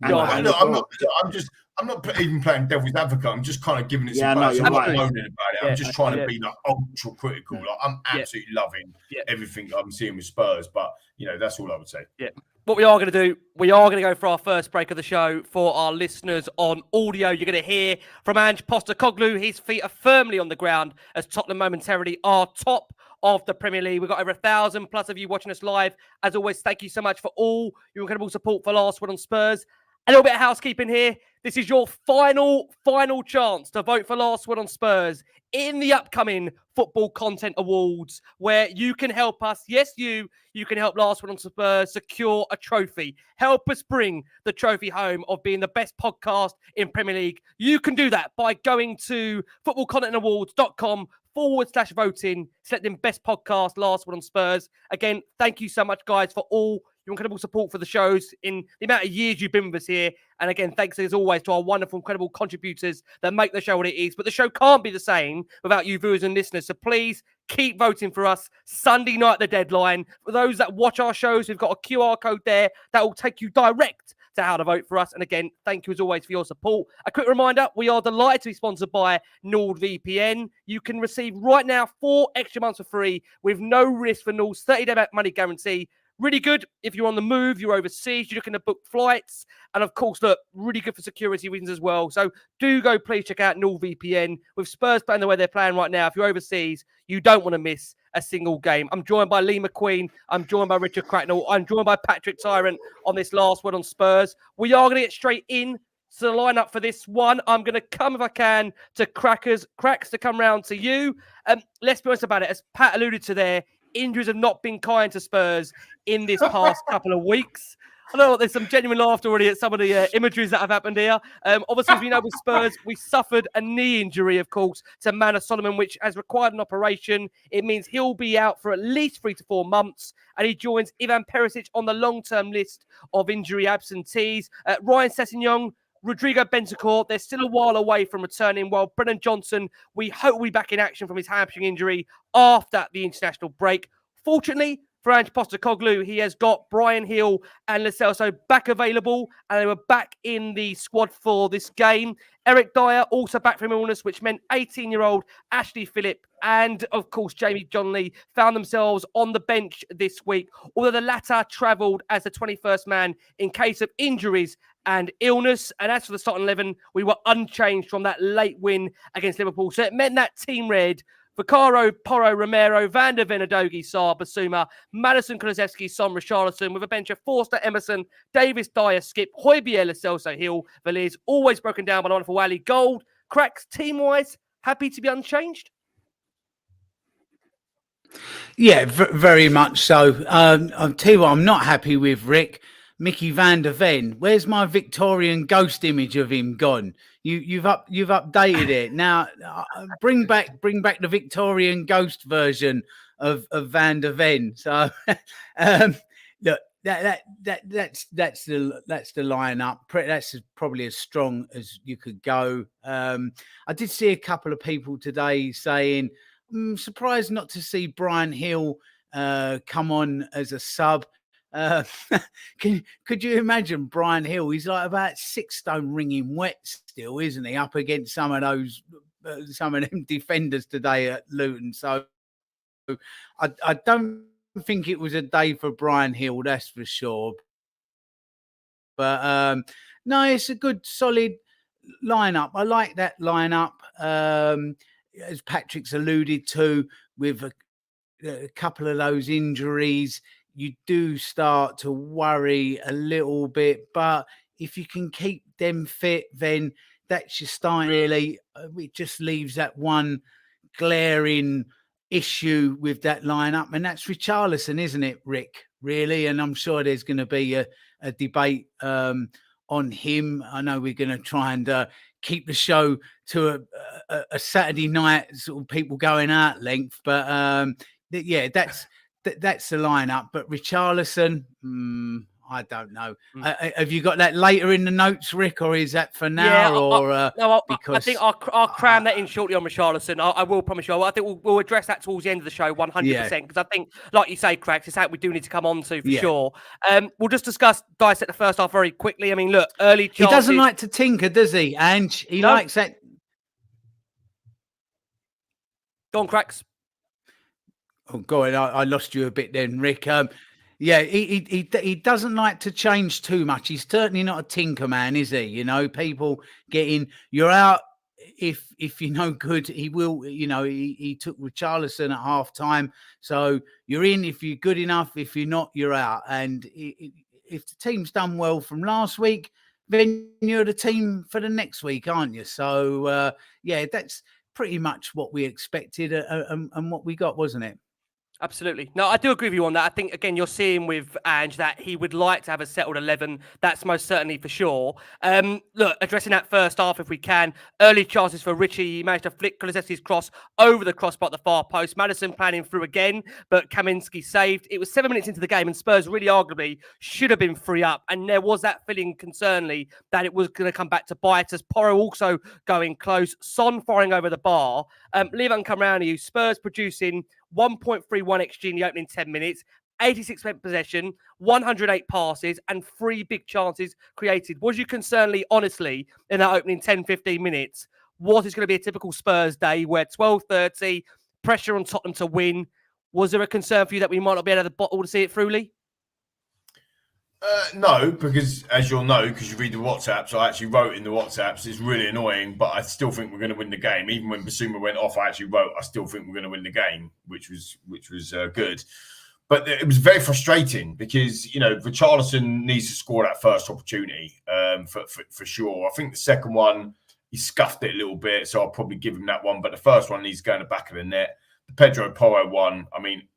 God, I'm not even playing devil's advocate. I'm just kind of giving it Yeah, some no, back. you're I'm not right. moaning about it. Yeah, I'm just trying to yeah. be like ultra critical. Like I'm absolutely loving everything I'm seeing with Spurs, but you know, that's all I would say. Yeah. What we are going to do, we are going to go for our first break of the show. For our listeners on audio, you're going to hear from 𝐂𝐻𝐿. His feet are firmly on the ground as Tottenham momentarily are top of the Premier League. We've got over 1,000 plus of you watching us live. As always, thank you so much for all your incredible support for Last Word on Spurs. A little bit of housekeeping here. This is your final chance to vote for Last Word on Spurs in the upcoming Football Content Awards, where you can help us. Yes, you can help Last Word on Spurs secure a trophy. Help us bring the trophy home of being the best podcast in Premier League. You can do that by going to footballcontentawards.com/voting, selecting best podcast, Last Word on Spurs. Again, thank you so much, guys, for all your incredible support for the shows in the amount of years you've been with us here. And again, thanks as always to our wonderful, incredible contributors that make the show what it is. But the show can't be the same without you viewers and listeners. So please keep voting for us. Sunday night, the deadline. For those that watch our shows, we've got a QR code there that will take you direct to how to vote for us. And again, thank you as always for your support. A quick reminder, we are delighted to be sponsored by NordVPN. You can receive right now 4 extra months for free with no risk for Nord's 30-day money guarantee. Really good if you're on the move, you're overseas, you're looking to book flights. And of course, look, really good for security reasons as well. So do go, please check out NordVPN. With Spurs playing the way they're playing right now, if you're overseas, you don't want to miss a single game. I'm joined by Lee McQueen. I'm joined by Richard Cracknell. I'm joined by Patrick Tyrant on this Last Word on Spurs. We are going to get straight in to the lineup for this one. I'm going to come, if I can, to Cracks to come round to you. Let's be honest about it. As Pat alluded to there, injuries have not been kind to Spurs in this past couple of weeks. I know there's some genuine laughter already at some of the imageries that have happened here. Obviously, as we know with Spurs, we suffered a knee injury, of course, to Manor Solomon, which has required an operation. It means he'll be out for at least 3 to 4 months, and he joins Ivan Perisic on the long-term list of injury absentees. Ryan Sessegnon, Rodrigo Bentancur, they're still a while away from returning, while Brennan Johnson, we hope will be back in action from his hamstring injury after the international break. Fortunately for 𝐂𝐻𝐿, he has got Bryan Gil and Lo Celso back available, and they were back in the squad for this game. Eric Dyer also back from illness, which meant 18-year-old Ashley Phillip and, of course, Jamie Johnley found themselves on the bench this week, although the latter travelled as the 21st man in case of injuries and illness. And as for the starting 11, we were unchanged from that late win against Liverpool. So it meant that Team Red, Vaccaro, Porro, Romero, Van der Ven, Udogie, Sarr, Bissouma, Maddison, Kulusevski, Son, Richarlison, with a bench of Forster, Emerson, Davis, Dyer, Skip, 𝐂𝐈𝐿𝐿, Lo Celso, Hill, Valiz, always broken down by the wonderful 𝐂𝐈𝐍𝐀𝐋𝐈𝐒. Cracks, team-wise, happy to be unchanged? Yeah, very much so. I'll tell you what, I'm not happy with, Rick. Micky van der Ven. Where's my Victorian ghost image of him gone? You've updated it now. Bring back the Victorian ghost version of Van der Ven. So look, that's the lineup. That's probably as strong as you could go. I did see a couple of people today saying, I'm surprised not to see Bryan Gil come on as a sub. Could you imagine Bryan Gil? He's like about 6 stone ringing wet still, isn't he? Up against some of them defenders today at Luton. So I don't think it was a day for Bryan Gil, that's for sure. But no, it's a good solid lineup. I like that lineup. As Patrick's alluded to, with a couple of those injuries, you do start to worry a little bit. But if you can keep them fit, then that's your starting, really. It just leaves that one glaring issue with that lineup, and that's Richarlison, isn't it, Rick? Really? And I'm sure there's going to be a debate on him. I know we're going to try and keep the show to a Saturday night, sort of people going out length, but yeah, that's the lineup. But Richarlison, I don't know. Mm. Have you got that later in the notes, Rick, or is that for now? Yeah, Or I think I'll cram that in shortly on Richarlison. I will promise you. I think we'll address that towards the end of the show, 100%. Because I think, like you say, Cracks, it's something we do need to come on to for sure. We'll just dissect the first half very quickly. I mean, look, early chances. He doesn't like to tinker, does he, Ange? He likes that. Go on, Cracks. Oh, go on. I lost you a bit then, Rick. Yeah, he doesn't like to change too much. He's certainly not a tinker man, is he? You know, people getting you're out if you're no good. He will. You know, he took Richarlison at half time, so you're in if you're good enough. If you're not, you're out. And if the team's done well from last week, then you're the team for the next week, aren't you? So yeah, that's pretty much what we expected and what we got, wasn't it? Absolutely. No, I do agree with you on that. I think, again, you're seeing with Ange that he would like to have a settled 11. That's most certainly for sure. Look, addressing that first half if we can. Early chances for Richie. He managed to flick Kulusevski's cross over the crossbar at the far post. Maddison planning through again, but 𝐂𝐰𝐽𝐺𝐾 saved. It was 7 minutes into the game, and Spurs really arguably should have been 3 up. And there was that feeling concerningly that it was going to come back to bite us. Porro also going close. Son firing over the bar. 𝐂𝐰𝐽𝐺𝐾, Spurs producing 1.31 XG in the opening 10 minutes, 86% possession, 108 passes, and 3 big chances created. Was you concerned, Lee, honestly, in that opening 10, 15 minutes, what is going to be a typical Spurs day where 12:30, pressure on Tottenham to win? Was there a concern for you that we might not be able to have the bottle to see it through, Lee? No, because as you'll know, because you read the WhatsApps, I actually wrote in the WhatsApps, it's really annoying, but I still think we're going to win the game. Even when Bissouma went off, I actually wrote, I still think we're going to win the game, which was good. But it was very frustrating because, you know, Richarlison needs to score that first opportunity for sure. I think the second one, he scuffed it a little bit, so I'll probably give him that one. But the first one needs to go in the back of the net. The Pedro Porro one, I mean,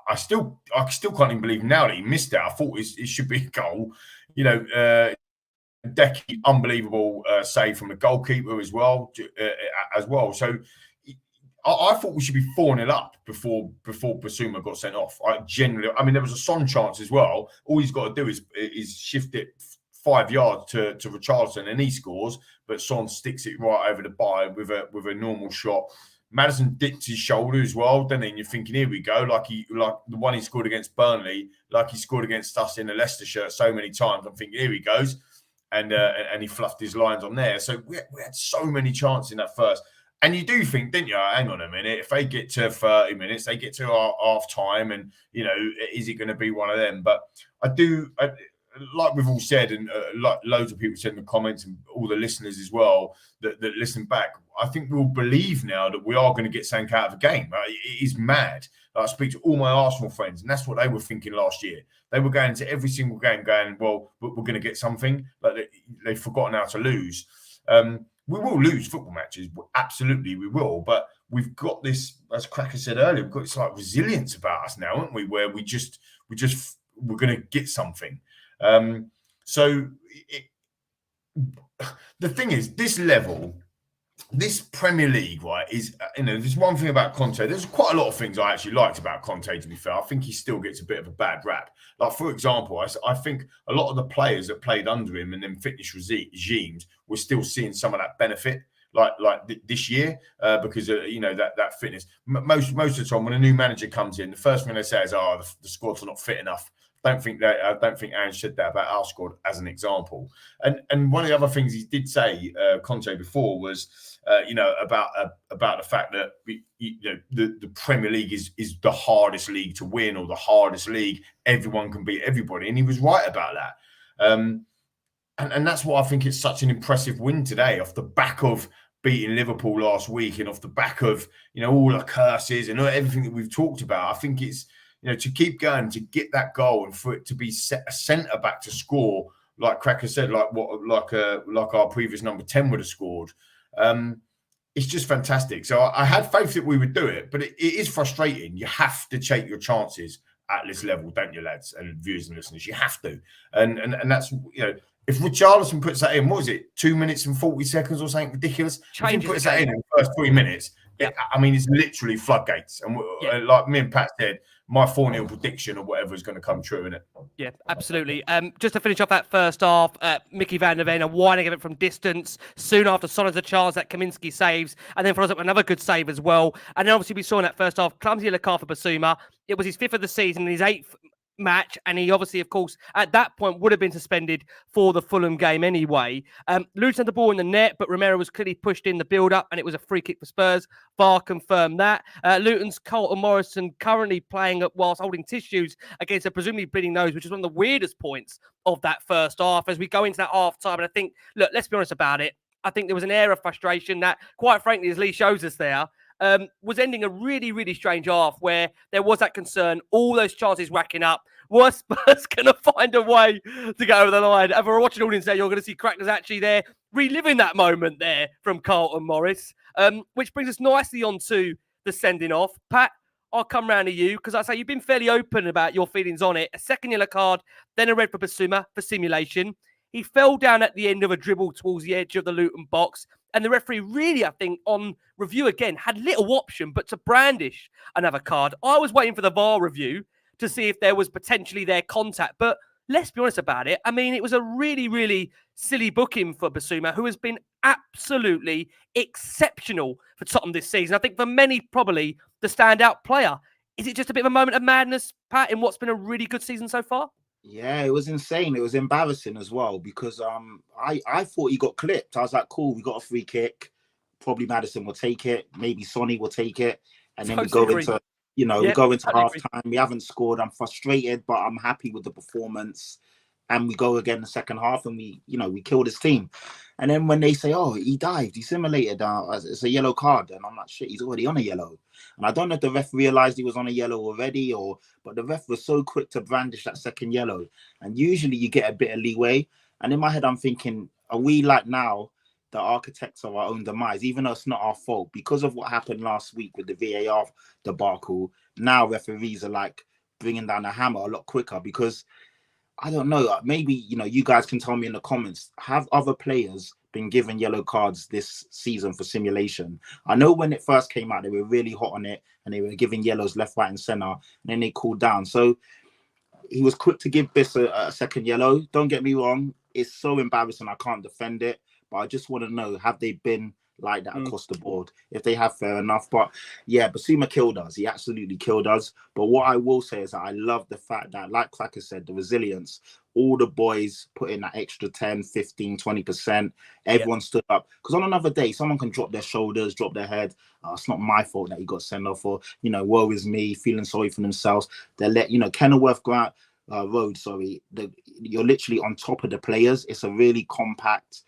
I still can't even believe now that he missed it. I thought it should be a goal. You know, Decky, unbelievable save from the goalkeeper as well. So I thought we should be 4-0 up before Bissouma got sent off. I mean, there was a Son chance as well. All he's got to do is shift it 5 yards to Richarlison and he scores. But Son sticks it right over the bar with a normal shot. Maddison dipped his shoulder as well, didn't he? And you're thinking, here we go, like the one he scored against Burnley, like he scored against us in the Leicester shirt so many times. I'm thinking, here he goes, and he fluffed his lines on there. So we had so many chances in that first, and you do think, didn't you? Hang on a minute, if they get to 30 minutes, they get to our half time, and you know, is it going to be one of them? But like we've all said, and like loads of people said in the comments, and all the listeners as well that listen back, I think we'll believe now that we are going to get something out of the game. It is mad. I speak to all my Arsenal friends, and that's what they were thinking last year. They were going into every single game going, well, we're going to get something. Like they've forgotten how to lose. We will lose football matches. Absolutely, we will. But we've got this, as Cracker said earlier, we've got this like resilience about us now, haven't we? Where we're going to get something. So the thing is, this level, this Premier League, right, is, you know, there's one thing about Conte. There's quite a lot of things I actually liked about Conte, to be fair. I think he still gets a bit of a bad rap. Like, for example, I think a lot of the players that played under him and then fitness regimes were still seeing some of that benefit, like this year, because, you know, that fitness. Most of the time, when a new manager comes in, the first thing they say is, oh, the squads are not fit enough. I don't think Ange said that about our squad as an example. And one of the other things he did say, Conte, before was, you know, about the fact that the Premier League is the hardest league to win, or the hardest league. Everyone can beat everybody, and he was right about that. And that's why I think it's such an impressive win today, off the back of beating Liverpool last week, and off the back of, you know, all the curses and everything that we've talked about. I think it's, you know, to keep going, to get that goal, and for it to be a centre back to score, like Cracker said, like our previous number 10 would have scored. It's just fantastic. So I had faith that we would do it, but it is frustrating. You have to take your chances at this level, don't you, lads and viewers and listeners? You have to, and that's, you know, if Richarlison puts that in, what is it, 2 minutes and 40 seconds or something ridiculous? If he puts that in the first 3 minutes, I mean, it's literally floodgates. And like me and Pat said, my 4-0 prediction or whatever is going to come true in it. Yeah, absolutely. Just to finish off that first half, Micky van der Ven winding of it from distance. Soon after, Son has a chance that 𝐂𝐰�0𝐽𝐻𝐿 saves, and then follows up with another good save as well. And then obviously we saw in that first half, clumsy yellow card for Bissouma. It was his 5th of the season and his 8th match, and he obviously, of course, at that point would have been suspended for the Fulham game anyway. Luton had the ball in the net, but Romero was clearly pushed in the build-up, and it was a free kick for Spurs. VAR confirmed that. Luton's Carlton Morrison currently playing whilst holding tissues against a presumably bleeding nose, which is one of the weirdest points of that first half as we go into that half-time. And I think, look, let's be honest about it. I think there was an air of frustration that, quite frankly, as Lee shows us there, was ending a really, really strange half where there was that concern, all those chances racking up. Were Spurs going to find a way to go over the line? And for a watching audience there, you're going to see Cracknell's actually there reliving that moment there from Carlton Morris, which brings us nicely on to the sending off. Pat, I'll come round to you because I say you've been fairly open about your feelings on it. A second yellow card, then a red for Bissouma for simulation. He fell down at the end of a dribble towards the edge of the Luton box. And the referee really, I think, on review again, had little option but to brandish another card. I was waiting for the VAR review to see if there was potentially their contact. But let's be honest about it. I mean, it was a really, really silly booking for Bissouma, who has been absolutely exceptional for Tottenham this season. I think for many, probably the standout player. Is it just a bit of a moment of madness, Pat, in what's been a really good season so far? Yeah, it was insane. It was embarrassing as well because I thought he got clipped. I was like, cool, we got a free kick. Probably Maddison will take it. Maybe Sonny will take it. And then we go into, we go into half time. We haven't scored. I'm frustrated, but I'm happy with the performance. And we go again the second half and we killed his team. And then when they say, oh, he dived, he simulated, it's a yellow card. And I'm like, shit, he's already on a yellow. And I don't know if the ref realized he was on a yellow already but the ref was so quick to brandish that second yellow. And usually you get a bit of leeway. And in my head, I'm thinking, are we like now the architects of our own demise, even though it's not our fault? Because of what happened last week with the VAR debacle, now referees are like bringing down the hammer a lot quicker because I don't know, maybe, you guys can tell me in the comments, have other players been given yellow cards this season for simulation? I know when it first came out, they were really hot on it and they were giving yellows left, right and center, and then they cooled down. So he was quick to give Biss a second yellow. Don't get me wrong, it's so embarrassing, I can't defend it, but I just want to know, have they been like that across the board? If they have, fair enough. But yeah, Bissouma killed us. He absolutely killed us. But what I will say is that I love the fact that, like Cracker said, the resilience, all the boys put in that extra 10, 15, 20%. Everyone stood up. Because on another day, someone can drop their shoulders, drop their head. It's not my fault that he got sent off, or, woe is me, feeling sorry for themselves. They let, Kenilworth Road, you're literally on top of the players. It's a really compact,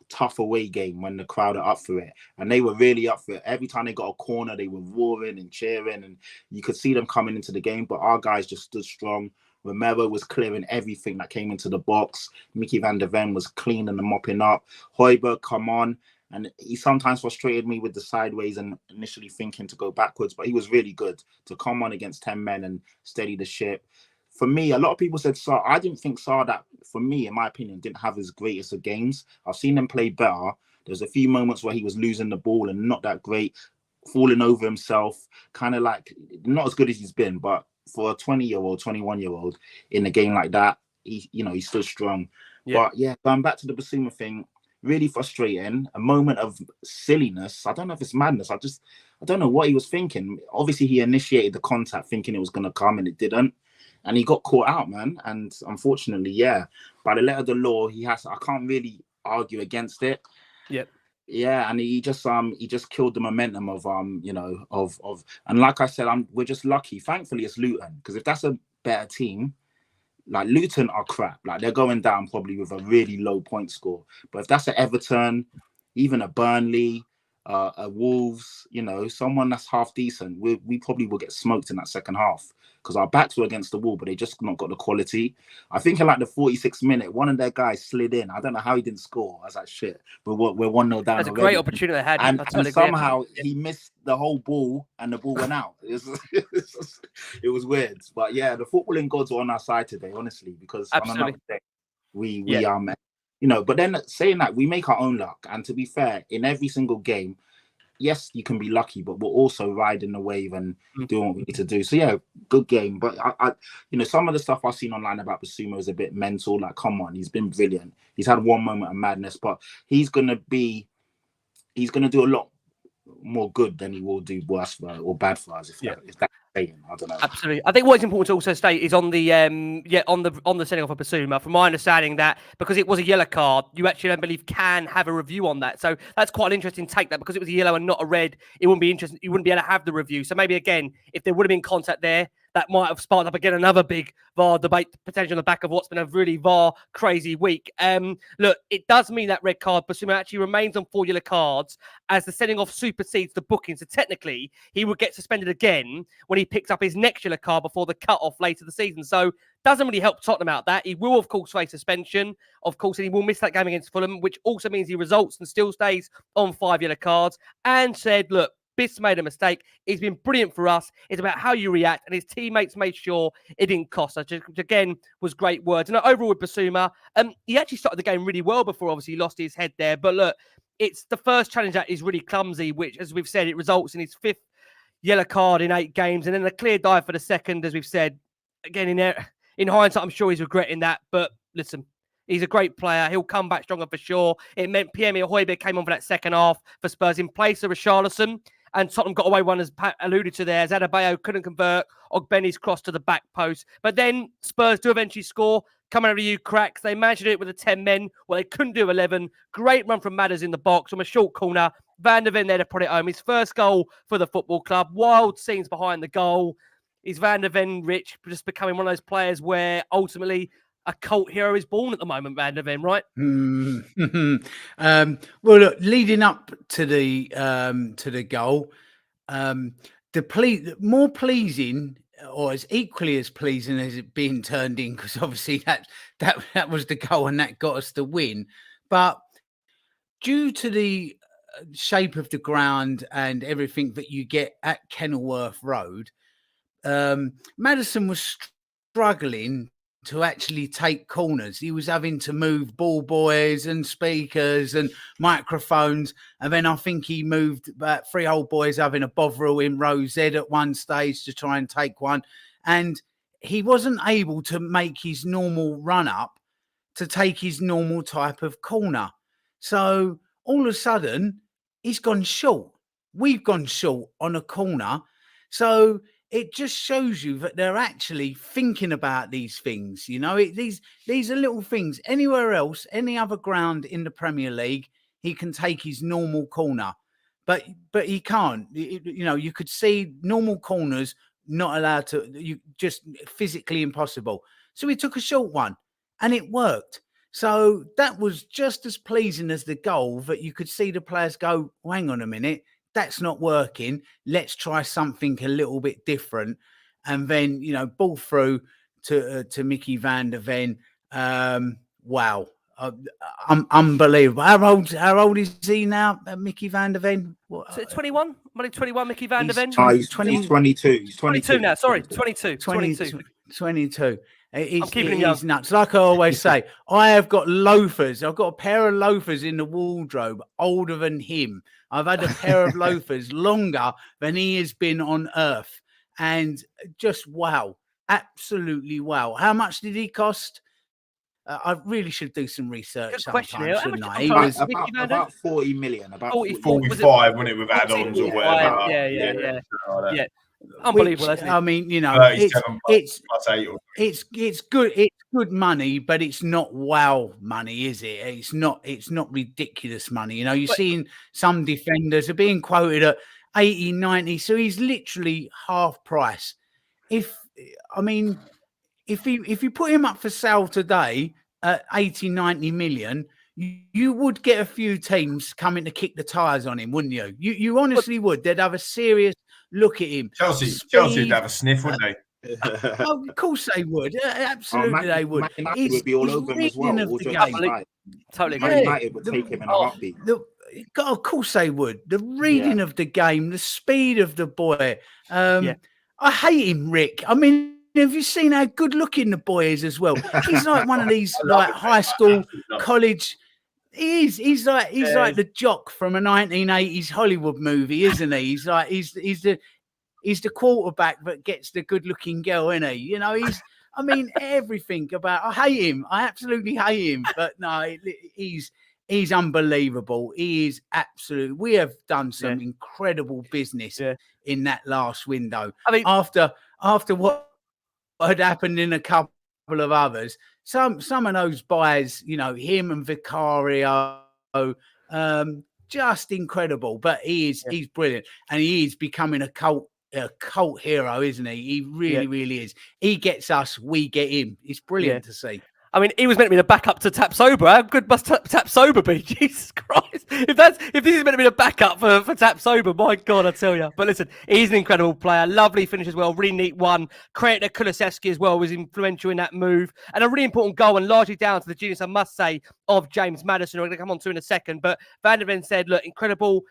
tough away game when the crowd are up for it, and they were really up for it. Every time they got a corner, they were roaring and cheering, and you could see them coming into the game. But our guys just stood strong. Romero was clearing everything that came into the box. Micky van der Ven was cleaning and mopping up. 𝐁𝐈𝐿 come on, and he sometimes frustrated me with the sideways and initially thinking to go backwards, but he was really good to come on against 10 men and steady the ship. For me, a lot of people said Sarr. I didn't think Sarr, that, for me, in my opinion, didn't have his greatest of games. I've seen him play better. There's a few moments where he was losing the ball and not that great, falling over himself, kind of like not as good as he's been. But for a 20-year-old, 21-year-old in a game like that, he stood strong. Yeah. But yeah, going back to the Bissouma thing, really frustrating. A moment of silliness. I don't know if it's madness. I don't know what he was thinking. Obviously, he initiated the contact thinking it was going to come and it didn't. And he got caught out, man. And unfortunately, by the letter of the law, I can't really argue against it. Yep. Yeah, and he just killed the momentum of and like I said, we're just lucky. Thankfully, it's Luton, because if that's a better team, like Luton are crap. Like they're going down probably with a really low point score. But if that's an Everton, even a Burnley, a Wolves, someone that's half decent, we probably will get smoked in that second half. Because our backs were against the wall, but they just not got the quality. I think in like the 46th minute, one of their guys slid in. I don't know how he didn't score. I was like, shit, we're 1-0 down. That's a great opportunity they had. And somehow he missed the whole ball and the ball went out. It was weird. But yeah, the footballing gods were on our side today, honestly, because on another day, we but then saying that, we make our own luck. And to be fair, in every single game, yes, you can be lucky, but we're also riding the wave and doing what we need to do. So yeah, good game. But I some of the stuff I've seen online about Bissouma is a bit mental. Like, come on, he's been brilliant. He's had one moment of madness, but he's gonna do a lot more good than he will do worse for or bad for us. If that's saying, I don't know. Absolutely. I think what's important to also state is on the on the sending off of Bissouma, from my understanding, that because it was a yellow card, you actually, I believe, can have a review on that. So that's quite an interesting take, that because it was a yellow and not a red, it wouldn't be interesting. You wouldn't be able to have the review. So maybe again, if there would have been contact there, that might have sparked up again another big VAR debate, potentially on the back of what's been a really VAR crazy week. Look, it does mean that red card, Bissouma actually remains on 4 yellow cards as the sending off supersedes the booking. So technically, he would get suspended again when he picks up his next yellow card before the cut-off later the season. So doesn't really help Tottenham out that. He will, of course, face suspension, of course, and he will miss that game against Fulham, which also means he results and still stays on 5 yellow cards. And said, look, Biss made a mistake. He's been brilliant for us. It's about how you react, and his teammates made sure it didn't cost us, which again was great words. And overall with Bissouma, he actually started the game really well before obviously he lost his head there. But look, it's the first challenge that is really clumsy, which, as we've said, it results in his 5th yellow card in 8 games, and then a clear dive for the second, as we've said. Again, in hindsight, I'm sure he's regretting that. But listen, he's a great player. He'll come back stronger for sure. It meant 𝐂𝐤𝐵 came on for that second half for Spurs in place of Richarlison. And Tottenham got away one, as Pat alluded to there, as 𝐂𝐤𝐵𝐿 couldn't convert. 𝐸𝐵NI's cross to the back post. But then Spurs do eventually score. Coming over to you, Cracks. They managed to do it with the 10 men. Well, they couldn't do 11. Great run from Maddison in the box from a short corner. Van der Ven there to put it home. His first goal for the football club. Wild scenes behind the goal. Is Van der Ven, Rich, just becoming one of those players where ultimately a cult hero is born at the moment, Van der Ven, right? Well, look, leading up to the goal, more pleasing, or as equally as pleasing as it being turned in, because obviously that was the goal and that got us the win. But due to the shape of the ground and everything that you get at Kenilworth Road, Maddison was struggling to actually take corners. He was having to move ball boys and speakers and microphones. And then I think he moved about 3 old boys having a bovril in row Z at one stage to try and take one. And he wasn't able to make his normal run up to take his normal type of corner. So all of a sudden, he's gone short. We've gone short on a corner. So it just shows you that they're actually thinking about these things. You know, these are little things. Anywhere else, any other ground in the Premier League, he can take his normal corner, but he can't. You could see normal corners not allowed to. You just physically impossible. So he took a short one, and it worked. So that was just as pleasing as the goal, that you could see the players go, oh, hang on a minute. That's not working. Let's try something a little bit different. And then, ball through to Micky van der Ven. Wow. Unbelievable. How old is he now, Micky van der Ven? So 21? 21, Micky van der Ven? He's 22. He's 22 now. Sorry, 22. 22. I'm keeping him young. He's nuts. Like I always say, I have got loafers. I've got a pair of loafers in the wardrobe older than him. I've had a pair of loafers longer than he has been on earth. And just wow. Absolutely wow. How much did he cost? I really should do some research. Good question. About 40 million. About 45 when it with add-ons or whatever. Yeah. Unbelievable. Which, I mean, it's good. It's good money, but it's not wow money, is it? It's not ridiculous money. You're seeing some defenders are being quoted at 80, 90. So he's literally half price. If you put him up for sale today at 80, 90 million, you would get a few teams coming to kick the tires on him, wouldn't you? You honestly would. They'd have a serious look at him. Chelsea would have a sniff, wouldn't they? Oh, of course they would. Absolutely, they would. It would be all over him as well. Totally agree. United would take him in a heartbeat. Of course they would. The reading of the game, the speed of the boy. I hate him, Rick. I mean, have you seen how good looking the boy is as well? He's like one of these like high school, college. He's like the jock from a 1980s Hollywood movie, isn't he? He's like he's the quarterback that gets the good-looking girl, isn't he? You know, I mean, everything about. I hate him. I absolutely hate him. But no, he's unbelievable. He is absolute. We have done some incredible business in that last window. I mean, after what had happened in a couple of others, some of those buys, you know, him and Vicario, just incredible. But he's brilliant, and he is becoming a cult hero, isn't he? He really is. He gets us, we get him. It's brilliant to see. I mean, he was meant to be the backup to Tap Sober. How good must Tap Sober be? Jesus Christ! If this is meant to be the backup for Tap Sober, my God, I tell you. But listen, he's an incredible player. Lovely finish as well. Really neat one. Created 𝐂𝐻𝐿 as well. Was influential in that move, and a really important goal, and largely down to the genius, I must say, of James Maddison. We're going to come on to in a second. But Van der Ven said, "Look, incredible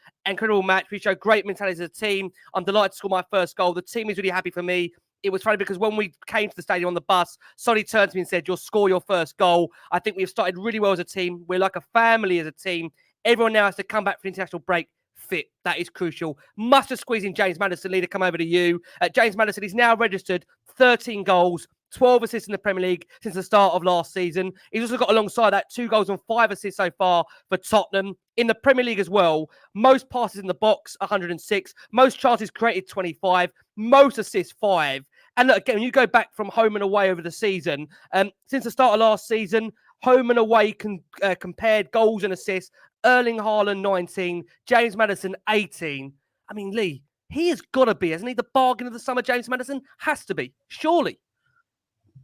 match. We showed great mentality as a team. I'm delighted to score my first goal. The team is really happy for me." It was funny because when we came to the stadium on the bus, Sonny turned to me and said, "You'll score your first goal." I think we've started really well as a team. We're like a family as a team. Everyone now has to come back for the international break fit. That is crucial. Must have squeezed in James Maddison. Leader, come over to you. James Maddison is now registered 13 goals, 12 assists in the Premier League since the start of last season. He's also got alongside that 2 goals and 5 assists so far for Tottenham. In the Premier League as well, most passes in the box, 106. Most chances created, 25. Most assists, 5. And look, again, when you go back from home and away over the season, since the start of last season, home and away compared goals and assists. Erling Haaland, 19. James Maddison, 18. I mean, Lee, he has got to be, hasn't he? The bargain of the summer, James Maddison? Has to be, surely.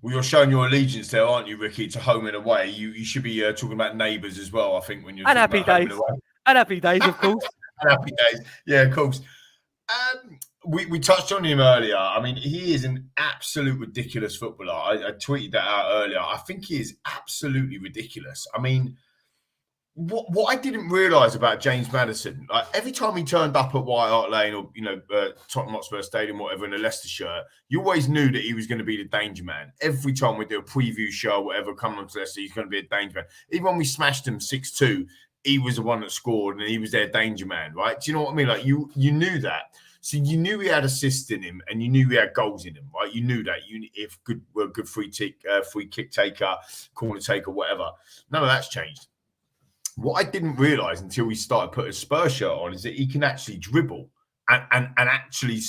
Well, you're showing your allegiance there, aren't you, Ricky, to home and away? You should be talking about neighbours as well, I think, when you're and talking happy about days. home and away. And happy days, of course. And happy days. Yeah, of course. We touched on him earlier. I mean, he is an absolute ridiculous footballer. I tweeted that out earlier. I think he is absolutely ridiculous. I mean, what I didn't realise about James Maddison, like every time he turned up at White Hart Lane or, Tottenham Hotspur Stadium, whatever, in a Leicester shirt, you always knew that he was going to be the danger man. Every time we do a preview show, whatever, coming on to Leicester, he's going to be a danger man. Even when we smashed him 6-2, he was the one that scored and he was their danger man, right? Do you know what I mean? Like, you knew that. So you knew he had assists in him, and you knew he had goals in him, right? You knew that. If good free kick taker, corner taker, whatever. None of that's changed. What I didn't realise until we started putting a Spurs shirt on is that he can actually dribble and actually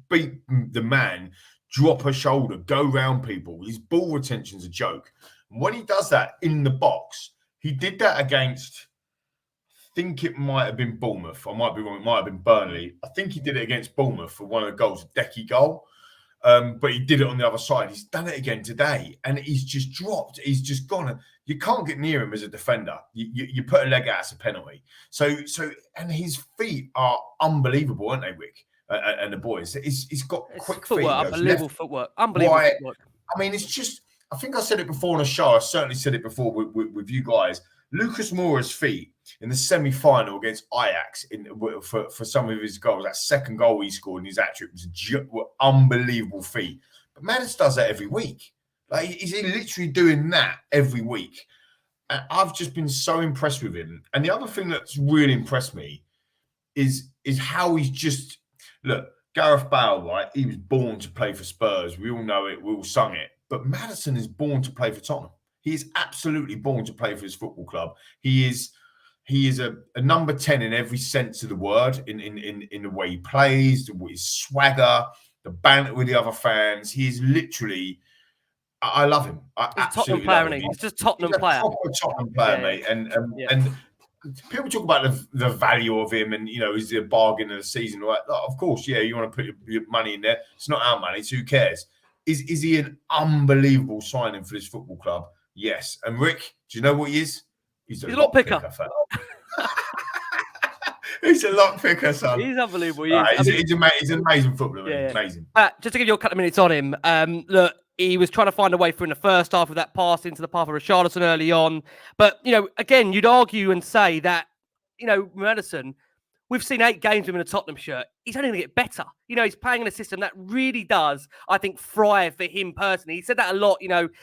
beat the man, drop a shoulder, go round people. His ball retention's a joke. And when he does that in the box, he did that against, I think it might have been Bournemouth. I might be wrong. It might have been Burnley. I think he did it against Bournemouth for one of the goals, a 𝐂𝐰𝐚𝐫𝐝 goal. But he did it on the other side. He's done it again today, and he's just dropped. He's just gone. You can't get near him as a defender. You put a leg out, it's a penalty. So, and his feet are unbelievable, aren't they, Rick? And the boys. He's got quick feet. Unbelievable footwork. Unbelievable footwork. I mean, it's just. I think I said it before on the show. I certainly said it before with you guys. Lucas Moura's feet in the semi-final against Ajax for some of his goals. That second goal he scored in his hat-trick were unbelievable feet. But Maddison does that every week. Like, he's literally doing that every week. And I've just been so impressed with him. And the other thing that's really impressed me is how he's just... Look, Gareth Bale, right? He was born to play for Spurs. We all know it. We all sung it. But Maddison is born to play for Tottenham. He is absolutely born to play for his football club. He is a number 10 in every sense of the word, in the way he plays, his swagger, the banter with the other fans. He is literally... I love him. I absolutely love him. He's just Tottenham player. He's a Tottenham player, mate. And people talk about the value of him and, is the bargain of the season. Right? Of course, yeah, you want to put your money in there. It's not our money, so who cares? Is he an unbelievable signing for this football club? Yes. And Rick, do you know what he is? He's a lot picker. He's a lot picker, son. He's unbelievable. He's an amazing footballer. Yeah. Amazing. Just to give you a couple of minutes on him, look, he was trying to find a way through in the first half with that pass into the path of Richarlison early on. But, again, you'd argue and say that, Maddison, we've seen 8 games with him in a Tottenham shirt. He's only going to get better. He's playing in a system that really does, I think, thrive for him personally. He said that a lot.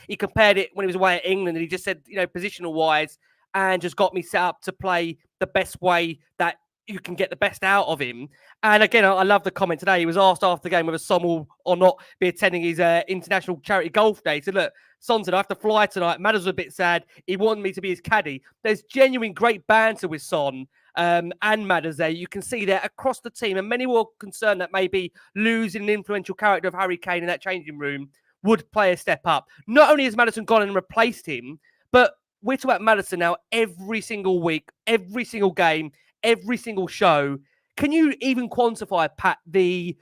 He compared it when he was away at England, and he just said, positional-wise, and just got me set up to play the best way that you can get the best out of him. And again, I love the comment today. He was asked after the game whether Son will or not be attending his international charity golf day. He said, look, Son said, I have to fly tonight. Matters was a bit sad. He wanted me to be his caddy. There's genuine great banter with Son and Maddison there. You can see that across the team. And many were concerned that maybe losing an influential character of Harry Kane in that changing room would play a step up. Not only has Maddison gone and replaced him, but we're talking about Maddison now every single week, every single game, every single show. Can you even quantify, Pat, the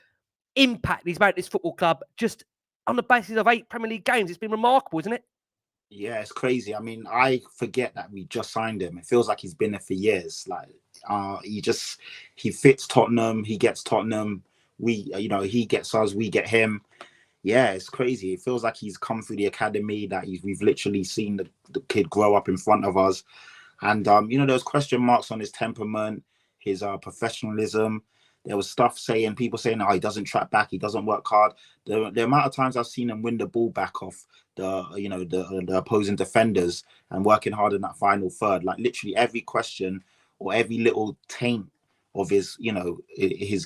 impact he's made at this football club just on the basis of 8 Premier League games? It's been remarkable, isn't it? Yeah, it's crazy. I mean, I forget that we just signed him. It feels like he's been there for years. Like, he fits Tottenham. He gets Tottenham. He gets us. We get him. Yeah, it's crazy. It feels like he's come through the academy. We've literally seen the kid grow up in front of us. And there's question marks on his temperament, his professionalism. There was people saying, oh, he doesn't track back, he doesn't work hard. The amount of times I've seen him win the ball back off the opposing defenders and working hard in that final third, like literally every question or every little taint of his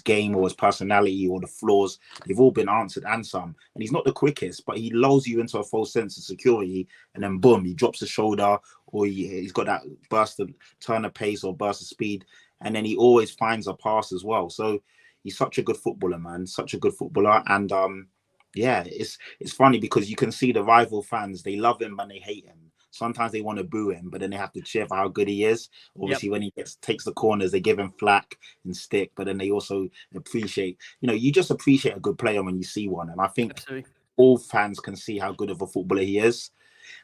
game or his personality or the flaws, they've all been answered and some. And he's not the quickest, but he lulls you into a false sense of security, and then boom, he drops the shoulder, or he's got that burst of turn of pace or burst of speed, and then he always finds a pass as well. So he's such a good footballer, man, such a good footballer. And it's funny because you can see the rival fans, they love him and they hate him. Sometimes they want to boo him, but then they have to cheer for how good he is. Obviously, when he takes the corners, they give him flack and stick, but then they also appreciate, you just appreciate a good player when you see one. And I think all fans can see how good of a footballer he is.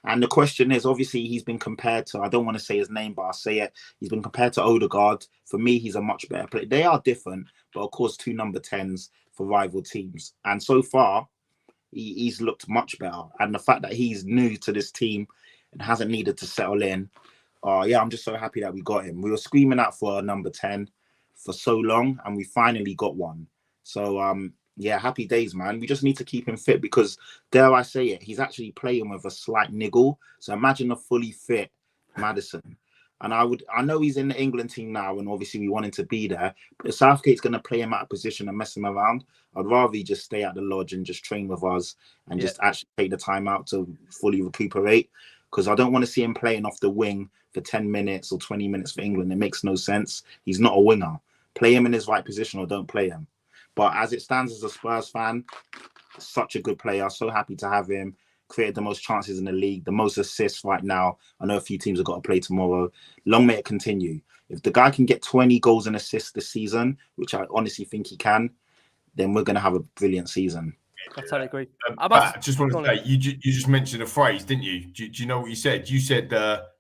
And the question is, obviously, he's been compared to, I don't want to say his name, but I'll say it. He's been compared to Odegaard. For me, he's a much better player. They are different, but of course, 2 number 10s for rival teams. And so far, he's looked much better. And the fact that he's new to this team and hasn't needed to settle in. I'm just so happy that we got him. We were screaming out for a number 10 for so long, and we finally got one. So, happy days, man. We just need to keep him fit because, dare I say it, he's actually playing with a slight niggle. So imagine a fully fit Maddison. And I know he's in the England team now, and obviously we want him to be there. But if Southgate's going to play him out of position and mess him around, I'd rather he just stay at the lodge and just train with us and just actually take the time out to fully recuperate. Because I don't want to see him playing off the wing for 10 minutes or 20 minutes for England. It makes no sense. He's not a winger. Play him in his right position or don't play him. But as it stands as a Spurs fan, such a good player. So happy to have him. Created the most chances in the league, the most assists right now. I know a few teams have got to play tomorrow. Long may it continue. If the guy can get 20 goals and assists this season, which I honestly think he can, then we're going to have a brilliant season. I totally agree. I just want to say, you just mentioned a phrase, didn't you? Do you know what you said? You said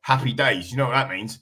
happy days. You know what that means?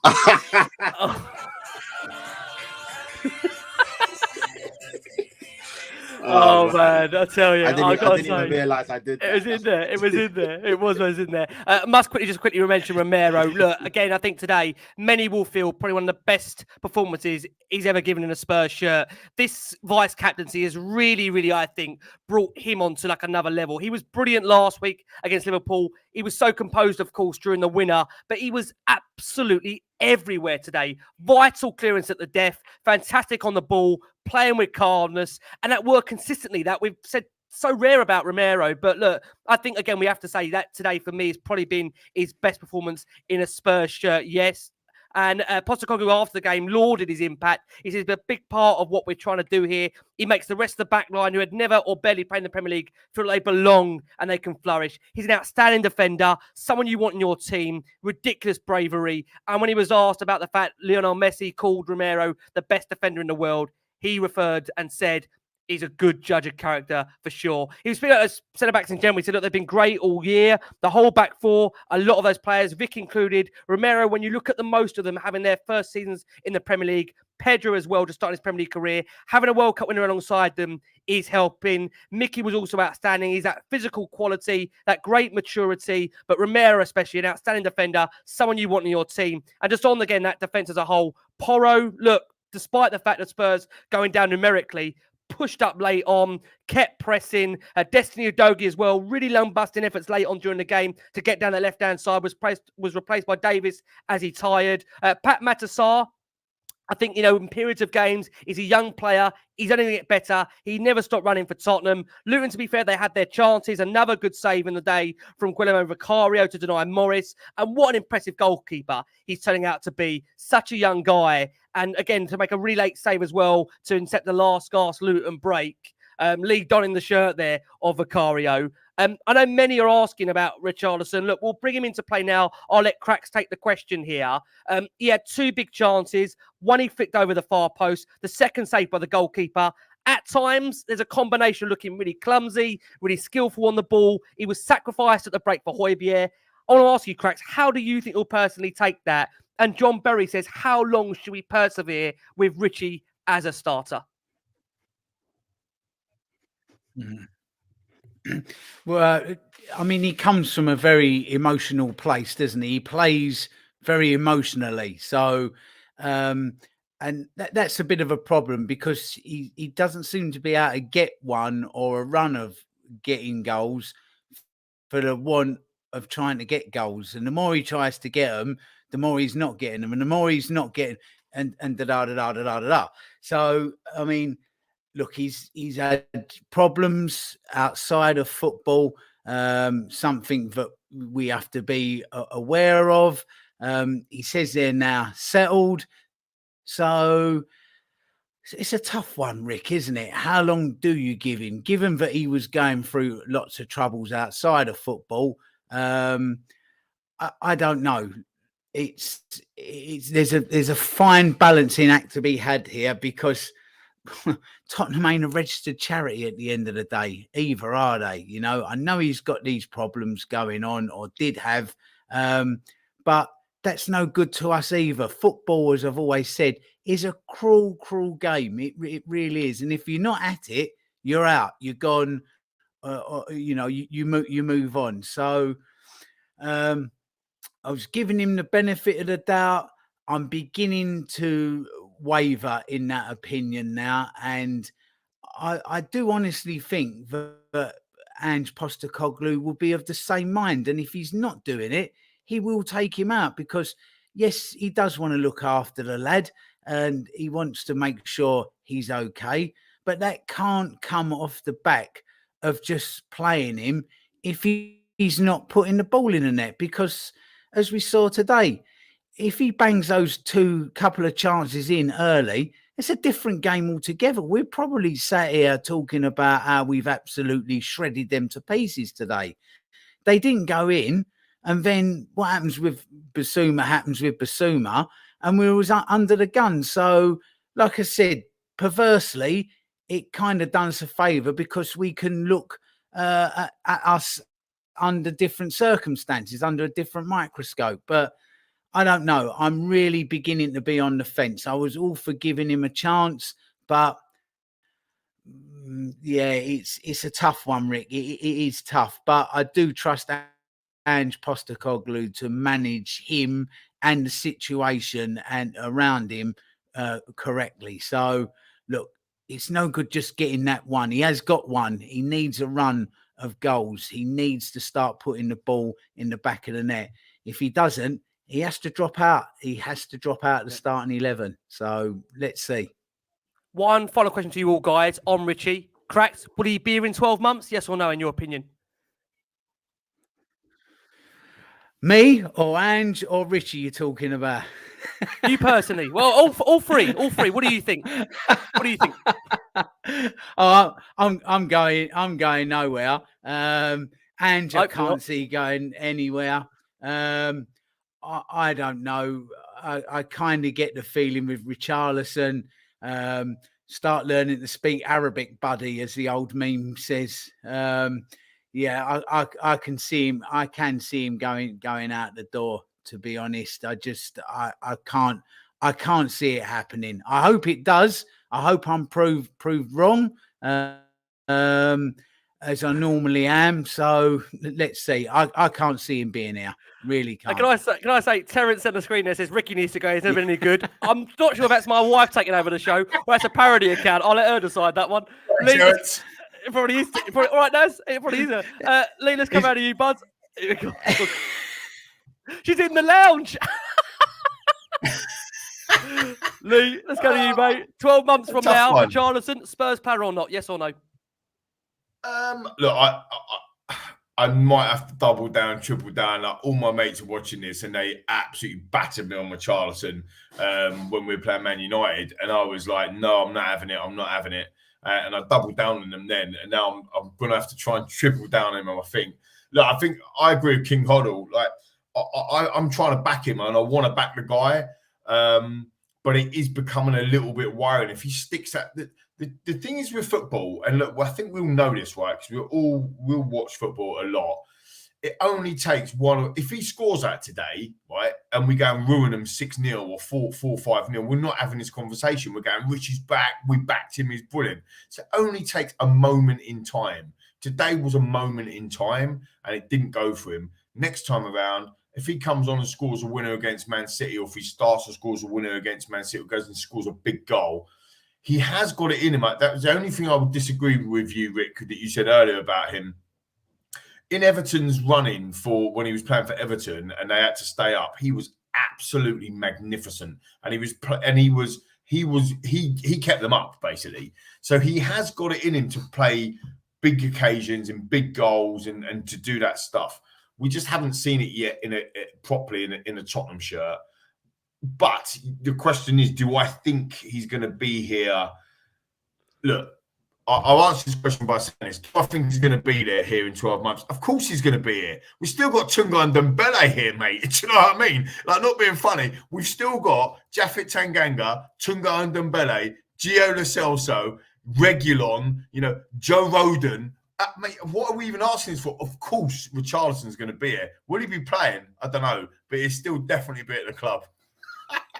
Oh man, I tell you, I didn't even realise I did that. It was in there. It was in there. It was in there. Must quickly mention Romero. Look, again, I think today many will feel probably one of the best performances he's ever given in a Spurs shirt. This vice captaincy has really, I think, brought him onto like another level. He was brilliant last week against Liverpool. He was so composed, of course, during the winner, but he was absolutely everywhere today. Vital clearance at the death, fantastic on the ball, playing with calmness, and that work consistently that we've said so rare about Romero. But look, I think, again, we have to say that today for me has probably been his best performance in a Spurs shirt, yes. And Postecoglou after the game lauded his impact. He says a big part of what we're trying to do here. He makes the rest of the back line who had never or barely played in the Premier League feel like they belong and they can flourish. He's an outstanding defender, someone you want in your team, ridiculous bravery. And when he was asked about the fact Lionel Messi called Romero the best defender in the world, he referred and said, he's a good judge of character for sure. He was speaking about centre-backs in general. He said, look, they've been great all year. The whole back four, a lot of those players, Vic included. Romero, when you look at the most of them having their first seasons in the Premier League, Pedro as well, just starting his Premier League career, having a World Cup winner alongside them is helping. Micky was also outstanding. He's that physical quality, that great maturity, but Romero especially, an outstanding defender, someone you want in your team. And just on, again, that defence as a whole. Porro, look, despite the fact that Spurs going down numerically, pushed up late on, kept pressing. Destiny Udogie as well, really long busting efforts late on during the game to get down the left-hand side, was replaced by Davis as he tired. Pat Matassar, I think, in periods of games, he's a young player. He's only going to get better. He never stopped running for Tottenham. Luton, to be fair, they had their chances. Another good save in the day from 𝐂𝐤𝐴𝐵𝐿 𝐿𝐼𝐍𝐾𝐄𝐧𝐭 to deny Morris. And what an impressive goalkeeper he's turning out to be. Such a young guy. And again, to make a really late save as well to intercept the last gasp Luton break. Lee donning the shirt there of 𝐂𝐵𝐿𝐼𝐍𝐾𝐄𝐧𝐭. I know many are asking about Richarlison. Look, we'll bring him into play now. I'll let Cracks take the question here. He had 2 big chances. One he flicked over the far post. The second saved by the goalkeeper. At times, there's a combination looking really clumsy, really skillful on the ball. He was sacrificed at the break for 𝐂𝐵𝐻𝐵. I want to ask you, Cracks, how do you think he'll personally take that? And John Berry says, how long should we persevere with Richie as a starter? Well, I mean, he comes from a very emotional place, doesn't he? He plays very emotionally. So, and that's a bit of a problem because he doesn't seem to be able to get one or a run of getting goals for the want of trying to get goals. And the more he tries to get them, the more he's not getting them. And the more he's not getting, and da-da-da-da-da-da-da-da. So, I mean, look, he's had problems outside of football, something that we have to be aware of. He says they're now settled. So it's a tough one, Rick, isn't it? How long do you give him? Given that he was going through lots of troubles outside of football, I don't know. There's a fine balancing act to be had here because Tottenham ain't a registered charity at the end of the day, either, are they? I know he's got these problems going on or did have, but that's no good to us either. Football, as I've always said, is a cruel, cruel game. It really is. And if you're not at it, you're out. You're gone. You move on. So I was giving him the benefit of the doubt. I'm beginning to waver in that opinion now, and I do honestly think that 𝐂𝐻𝐵𝐿 𝐿𝐼𝐍𝐾𝐄𝐧𝐭 will be of the same mind, and if he's not doing it, he will take him out because yes, he does want to look after the lad and he wants to make sure he's okay, but that can't come off the back of just playing him if he's not putting the ball in the net, because as we saw today, if he bangs those couple of chances in early, it's a different game altogether. We're probably sat here talking about how we've absolutely shredded them to pieces today. They didn't go in, and then what happens with Bissouma, and we was under the gun. So, like I said, perversely, it kind of does us a favour because we can look at us under different circumstances, under a different microscope. But I don't know. I'm really beginning to be on the fence. I was all for giving him a chance, but yeah, it's a tough one, Rick. It is tough, but I do trust 𝐂𝐻𝐵𝐿 𝐿𝐼𝐍𝐾𝐄𝐧𝐭 to manage him and the situation and around him correctly. So, look, it's no good just getting that one. He has got one. He needs a run of goals. He needs to start putting the ball in the back of the net. If he doesn't, he has to drop out. He has to drop out the starting 11. So let's see. One final question to you all, guys, on Richie. Cracks, will he be here in 12 months? Yes or no, in your opinion? Me or 𝐂𝐻𝐵𝐿 or Richie you're talking about? You personally. Well, all three. What do you think? What do you think? Oh, I'm going nowhere. 𝐂𝐻𝐵𝐿 I can't see going anywhere. I don't know. I kind of get the feeling with Richarlison, start learning to speak Arabic, buddy, as the old meme says. Yeah, I can see him. I can see him going out the door. To be honest, I can't see it happening. I hope it does. I hope I'm proved wrong. as I normally am. So let's see. I can't see him being here. Really can't. Can I say, Terence on the screen there says Ricky needs to go. He's never been any good. I'm not sure if that's my wife taking over the show or that's a parody account. I'll let her decide that one. Lee, it probably is. All right, Naz. It probably is. Lee, let's come out of you, bud. She's in the lounge. Lee, let's go to you, mate. 12 months from now, Richarlison, Spurs player or not? Yes or no? Look, I might have to double down, triple down. Like, all my mates are watching this, and they absolutely battered me on Richarlison when we were playing Man United, and I was like, "No, I'm not having it. I'm not having it." And I doubled down on them then, and now I'm going to have to try and triple down on him. I think. Look, I think I agree with King Hoddle. Like, I'm trying to back him, and I want to back the guy, but it is becoming a little bit worrying if he sticks at the. The thing is with football, and look, I think we'll know this, right? Because we'll watch football a lot. It only takes one. If he scores that today, right, and we go and ruin them 6-0 or 4-5-0, we're not having this conversation. We're going, Richie's back. We backed him. He's brilliant. So it only takes a moment in time. Today was a moment in time, and it didn't go for him. Next time around, if he comes on and scores a winner against Man City, or if he starts and scores a winner against Man City, or goes and scores a big goal, he has got it in him. That was the only thing I would disagree with you, Rick, that you said earlier about him. In Everton's running for when he was playing for Everton and they had to stay up, he was absolutely magnificent, and he kept them up basically. So he has got it in him to play big occasions and big goals and to do that stuff. We just haven't seen it yet properly in a Tottenham shirt. But the question is, do I think he's going to be here? Look, I'll answer this question by saying this. Do I think he's going to be there here in 12 months? Of course he's going to be here. We've still got Tunga and Dembele here, mate. Do you know what I mean? Like, not being funny. We've still got Japhet Tanganga, Tunga and Dembele, Gio Lo Celso, Reguilon, Joe Rodon. Mate, what are we even asking this for? Of course, Richarlison's going to be here. Will he be playing? I don't know. But he's still definitely be at the club.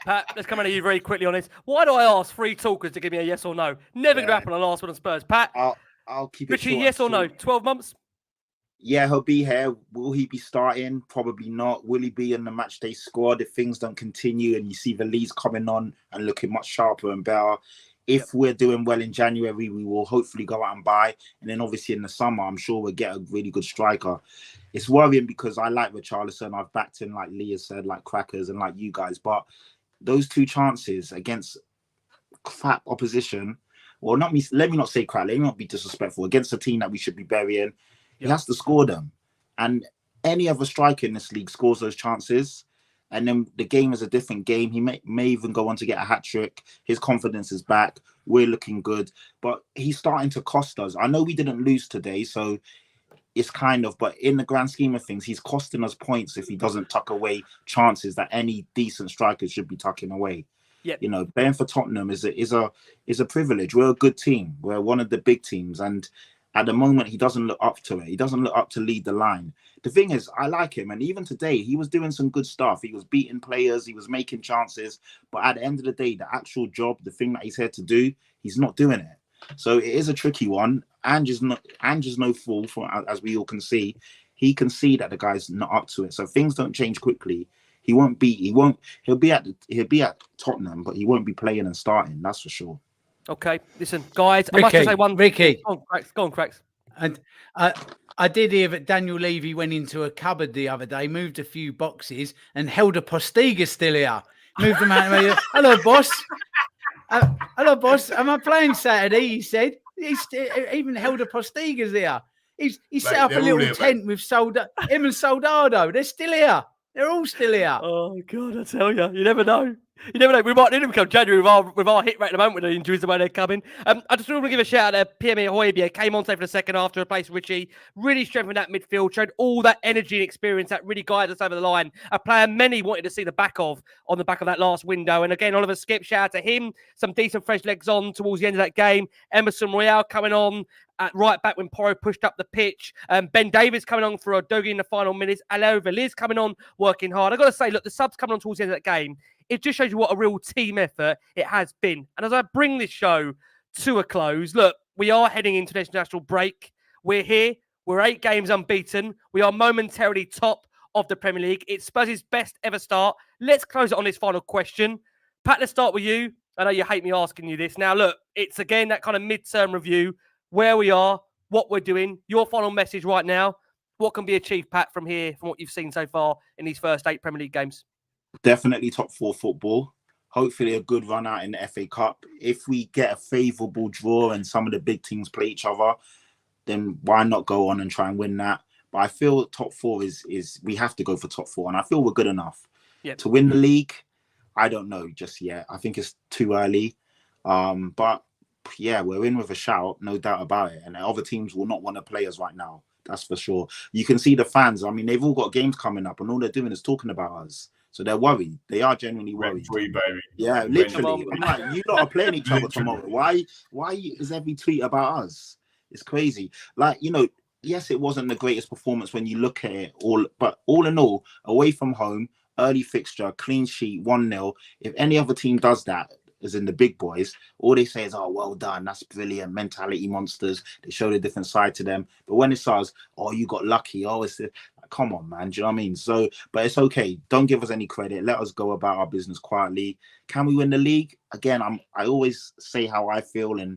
Pat, let's come out of you very quickly on this. Why do I ask 3 talkers to give me a yes or no? Never going to happen on the last one on Spurs. Pat, I'll keep it Richie, short. yes or no? 12 months? Yeah, he'll be here. Will he be starting? Probably not. Will he be in the matchday squad if things don't continue and you see the leads coming on and looking much sharper and better? If we're doing well in January, we will hopefully go out and buy. And then obviously in the summer, I'm sure we'll get a really good striker. It's worrying because I like Richarlison. I've backed him, like Leah said, like crackers and like you guys. But those 2 chances against crap opposition, well, let me not say crap, let me not be disrespectful, against a team that we should be burying, he has to score them. And any other striker in this league scores those chances, and then the game is a different game. He may even go on to get a hat-trick. His confidence is back. We're looking good. But he's starting to cost us. I know we didn't lose today, so it's but in the grand scheme of things, he's costing us points if he doesn't tuck away chances that any decent striker should be tucking away. Yep. Playing for Tottenham is a privilege. We're a good team. We're one of the big teams, and at the moment, he doesn't look up to it. He doesn't look up to lead the line. The thing is, I like him, and even today, he was doing some good stuff. He was beating players, he was making chances, but at the end of the day, the actual job, the thing that he's here to do, he's not doing it. So it is a tricky one. Ange's no fool, as we all can see. He can see that the guy's not up to it. So things don't change quickly. He'll be at Tottenham, but he won't be playing and starting. That's for sure. Okay, listen, guys. Ricky, I must just say one. Ricky, go on, Cracks. And I did hear that Daniel Levy went into a cupboard the other day, moved a few boxes, and held a Postiga still here. Moved them out. Hello, boss. Hello, boss. Am I playing Saturday? He said. He's even held a Postigas here. He set up a little tent with him and Soldado. They're still here. They're all still here. Oh God, I tell you, you never know. You never know. We might need them come January with our hit rate at the moment with the injuries the way they're coming. I just want to give a shout out to 𝐂𝐮𝐈𝐍𝐿. Came on today for the second half to replace Richie. Really strengthened that midfield. Showed all that energy and experience that really guided us over the line. A player many wanted to see the back of on the back of that last window. And again, Oliver Skipp, shout out to him. Some decent fresh legs on towards the end of that game. Emerson Royale coming on at right back when Porro pushed up the pitch. Ben Davies coming on for Udogie in the final minutes. 𝐂𝐿𝐿𝐿 working on, working hard. I've got to say, look, the subs coming on towards the end of that game. It just shows you what a real team effort it has been. And as I bring this show to a close, look, we are heading into the international break. We're here. We're 8 games unbeaten. We are momentarily top of the Premier League. It's Spurs' best ever start. Let's close it on this final question. Pat, let's start with you. I know you hate me asking you this. Now, look, it's again that kind of mid-term review, where we are, what we're doing. Your final message right now. What can be achieved, Pat, from here, from what you've seen so far in these first 8 Premier League games? Definitely top 4 football. Hopefully a good run out in the FA Cup. If we get a favourable draw and some of the big teams play each other, then why not go on and try and win that? But I feel top 4 is we have to go for top 4, and I feel we're good enough to win the league. I don't know just yet. I think it's too early. But yeah, we're in with a shout, no doubt about it. And other teams will not want to play us right now. That's for sure. You can see the fans. I mean, they've all got games coming up, and all they're doing is talking about us. So they're worried. They are genuinely worried. Baby. Yeah, literally. I'm like, you lot are playing each other tomorrow. Why is every tweet about us? It's crazy. Like, you know, yes, it wasn't the greatest performance when you look at it all, but all in all, away from home, early fixture, clean sheet, 1-0. If any other team does that, as in the big boys, all they say is, oh, well done, that's brilliant, mentality monsters. They showed a different side to them. But when it says, oh, you got lucky, oh, it's come on, man, do you know what I mean? So, but it's okay. Don't give us any credit. Let us go about our business quietly. Can we win the league? Again, I always say how I feel, and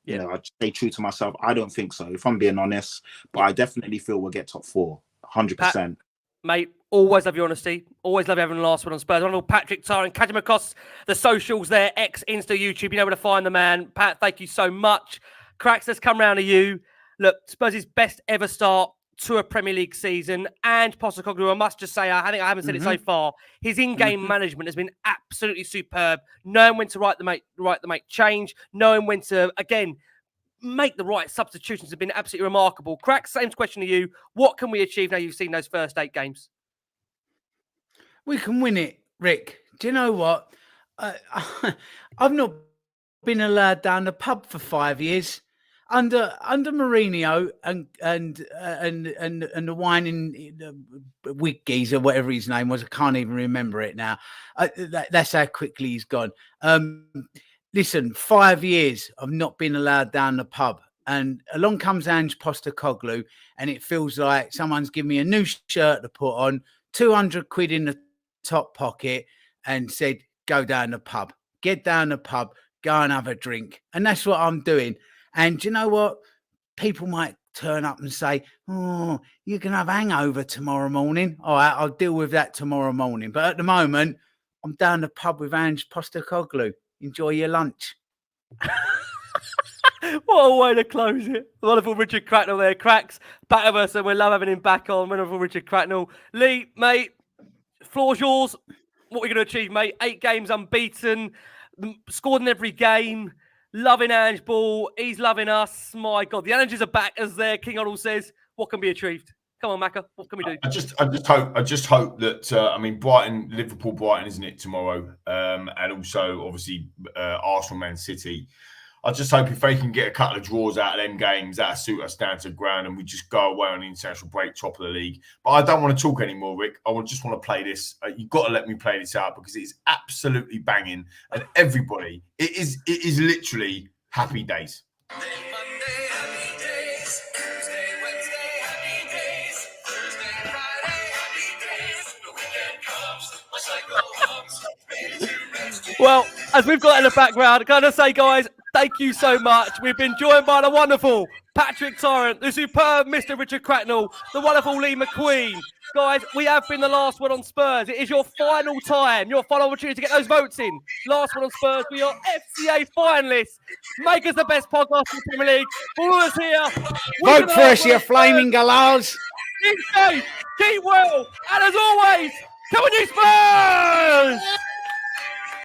you know, I stay true to myself. I don't think so, if I'm being honest. But I definitely feel we'll get top 4, 100%. Mate, always love your honesty. Always love having the last one on Spurs. Honourable Patrick Tyrant, catch him across the socials there, X, Insta, YouTube. You know where to find the man. Pat, thank you so much. Cracks, let's come round to you. Look, Spurs' best ever start to a Premier League season. And Postecoglou, I must just say, I think I haven't said it so far, his in-game management has been absolutely superb. Knowing when to write the mate change, knowing when to, again, make the right substitutions have been absolutely remarkable. Cracks, same question to you. What can we achieve now you've seen those first 8 games? We can win it, Rick. Do you know what? I've not been allowed down the pub for 5 years. Under Mourinho and the wine in Wiggies or whatever his name was, I can't even remember it now. That's how quickly he's gone. Listen, 5 years I've not been allowed down the pub, and along comes Ange Postecoglou, and it feels like someone's given me a new shirt to put on, 200 quid in the top pocket, and said, "Go down the pub, get down the pub, go and have a drink." And that's what I'm doing. And you know what? People might turn up and say, "Oh, you can have hangover tomorrow morning." All right, I'll deal with that tomorrow morning. But at the moment, I'm down the pub with Ange Postecoglou. Enjoy your lunch. What a way to close it. Wonderful Richard Cracknell there. Cracks, back of us, and we love having him back on. Wonderful Richard Cracknell. Lee, mate, floor's yours. What are we going to achieve, mate? 8 games unbeaten, scored in every game. Loving Ange Ball. He's loving us. My God, the energies are back, as King Arnold says. What can be achieved? Come on, Macca. What can we do? I just hope that I mean, Liverpool, isn't it, tomorrow? And also, obviously, Arsenal, Man City. I just hope if they can get a couple of draws out of them games, that'll suit us down to the ground, and we just go away on the international break, top of the league. But I don't want to talk anymore, Rick. Just want to play this. You've got to let me play this out, because it's absolutely banging, and everybody, it is literally happy days. Well, as we've got in the background, can I just say, guys, thank you so much. We've been joined by the wonderful Patrick Tyrant, the superb Mr. Richard Cracknell, the wonderful Lee McQueen. Guys, we have been the last one on Spurs. It is your final time, your final opportunity to get those votes in. Last one on Spurs. We are FCA finalists. Make us the best podcast in the Premier League. For all of us here, vote for us, you flaming gallows. Keep safe, keep well, and as always, come on, you Spurs!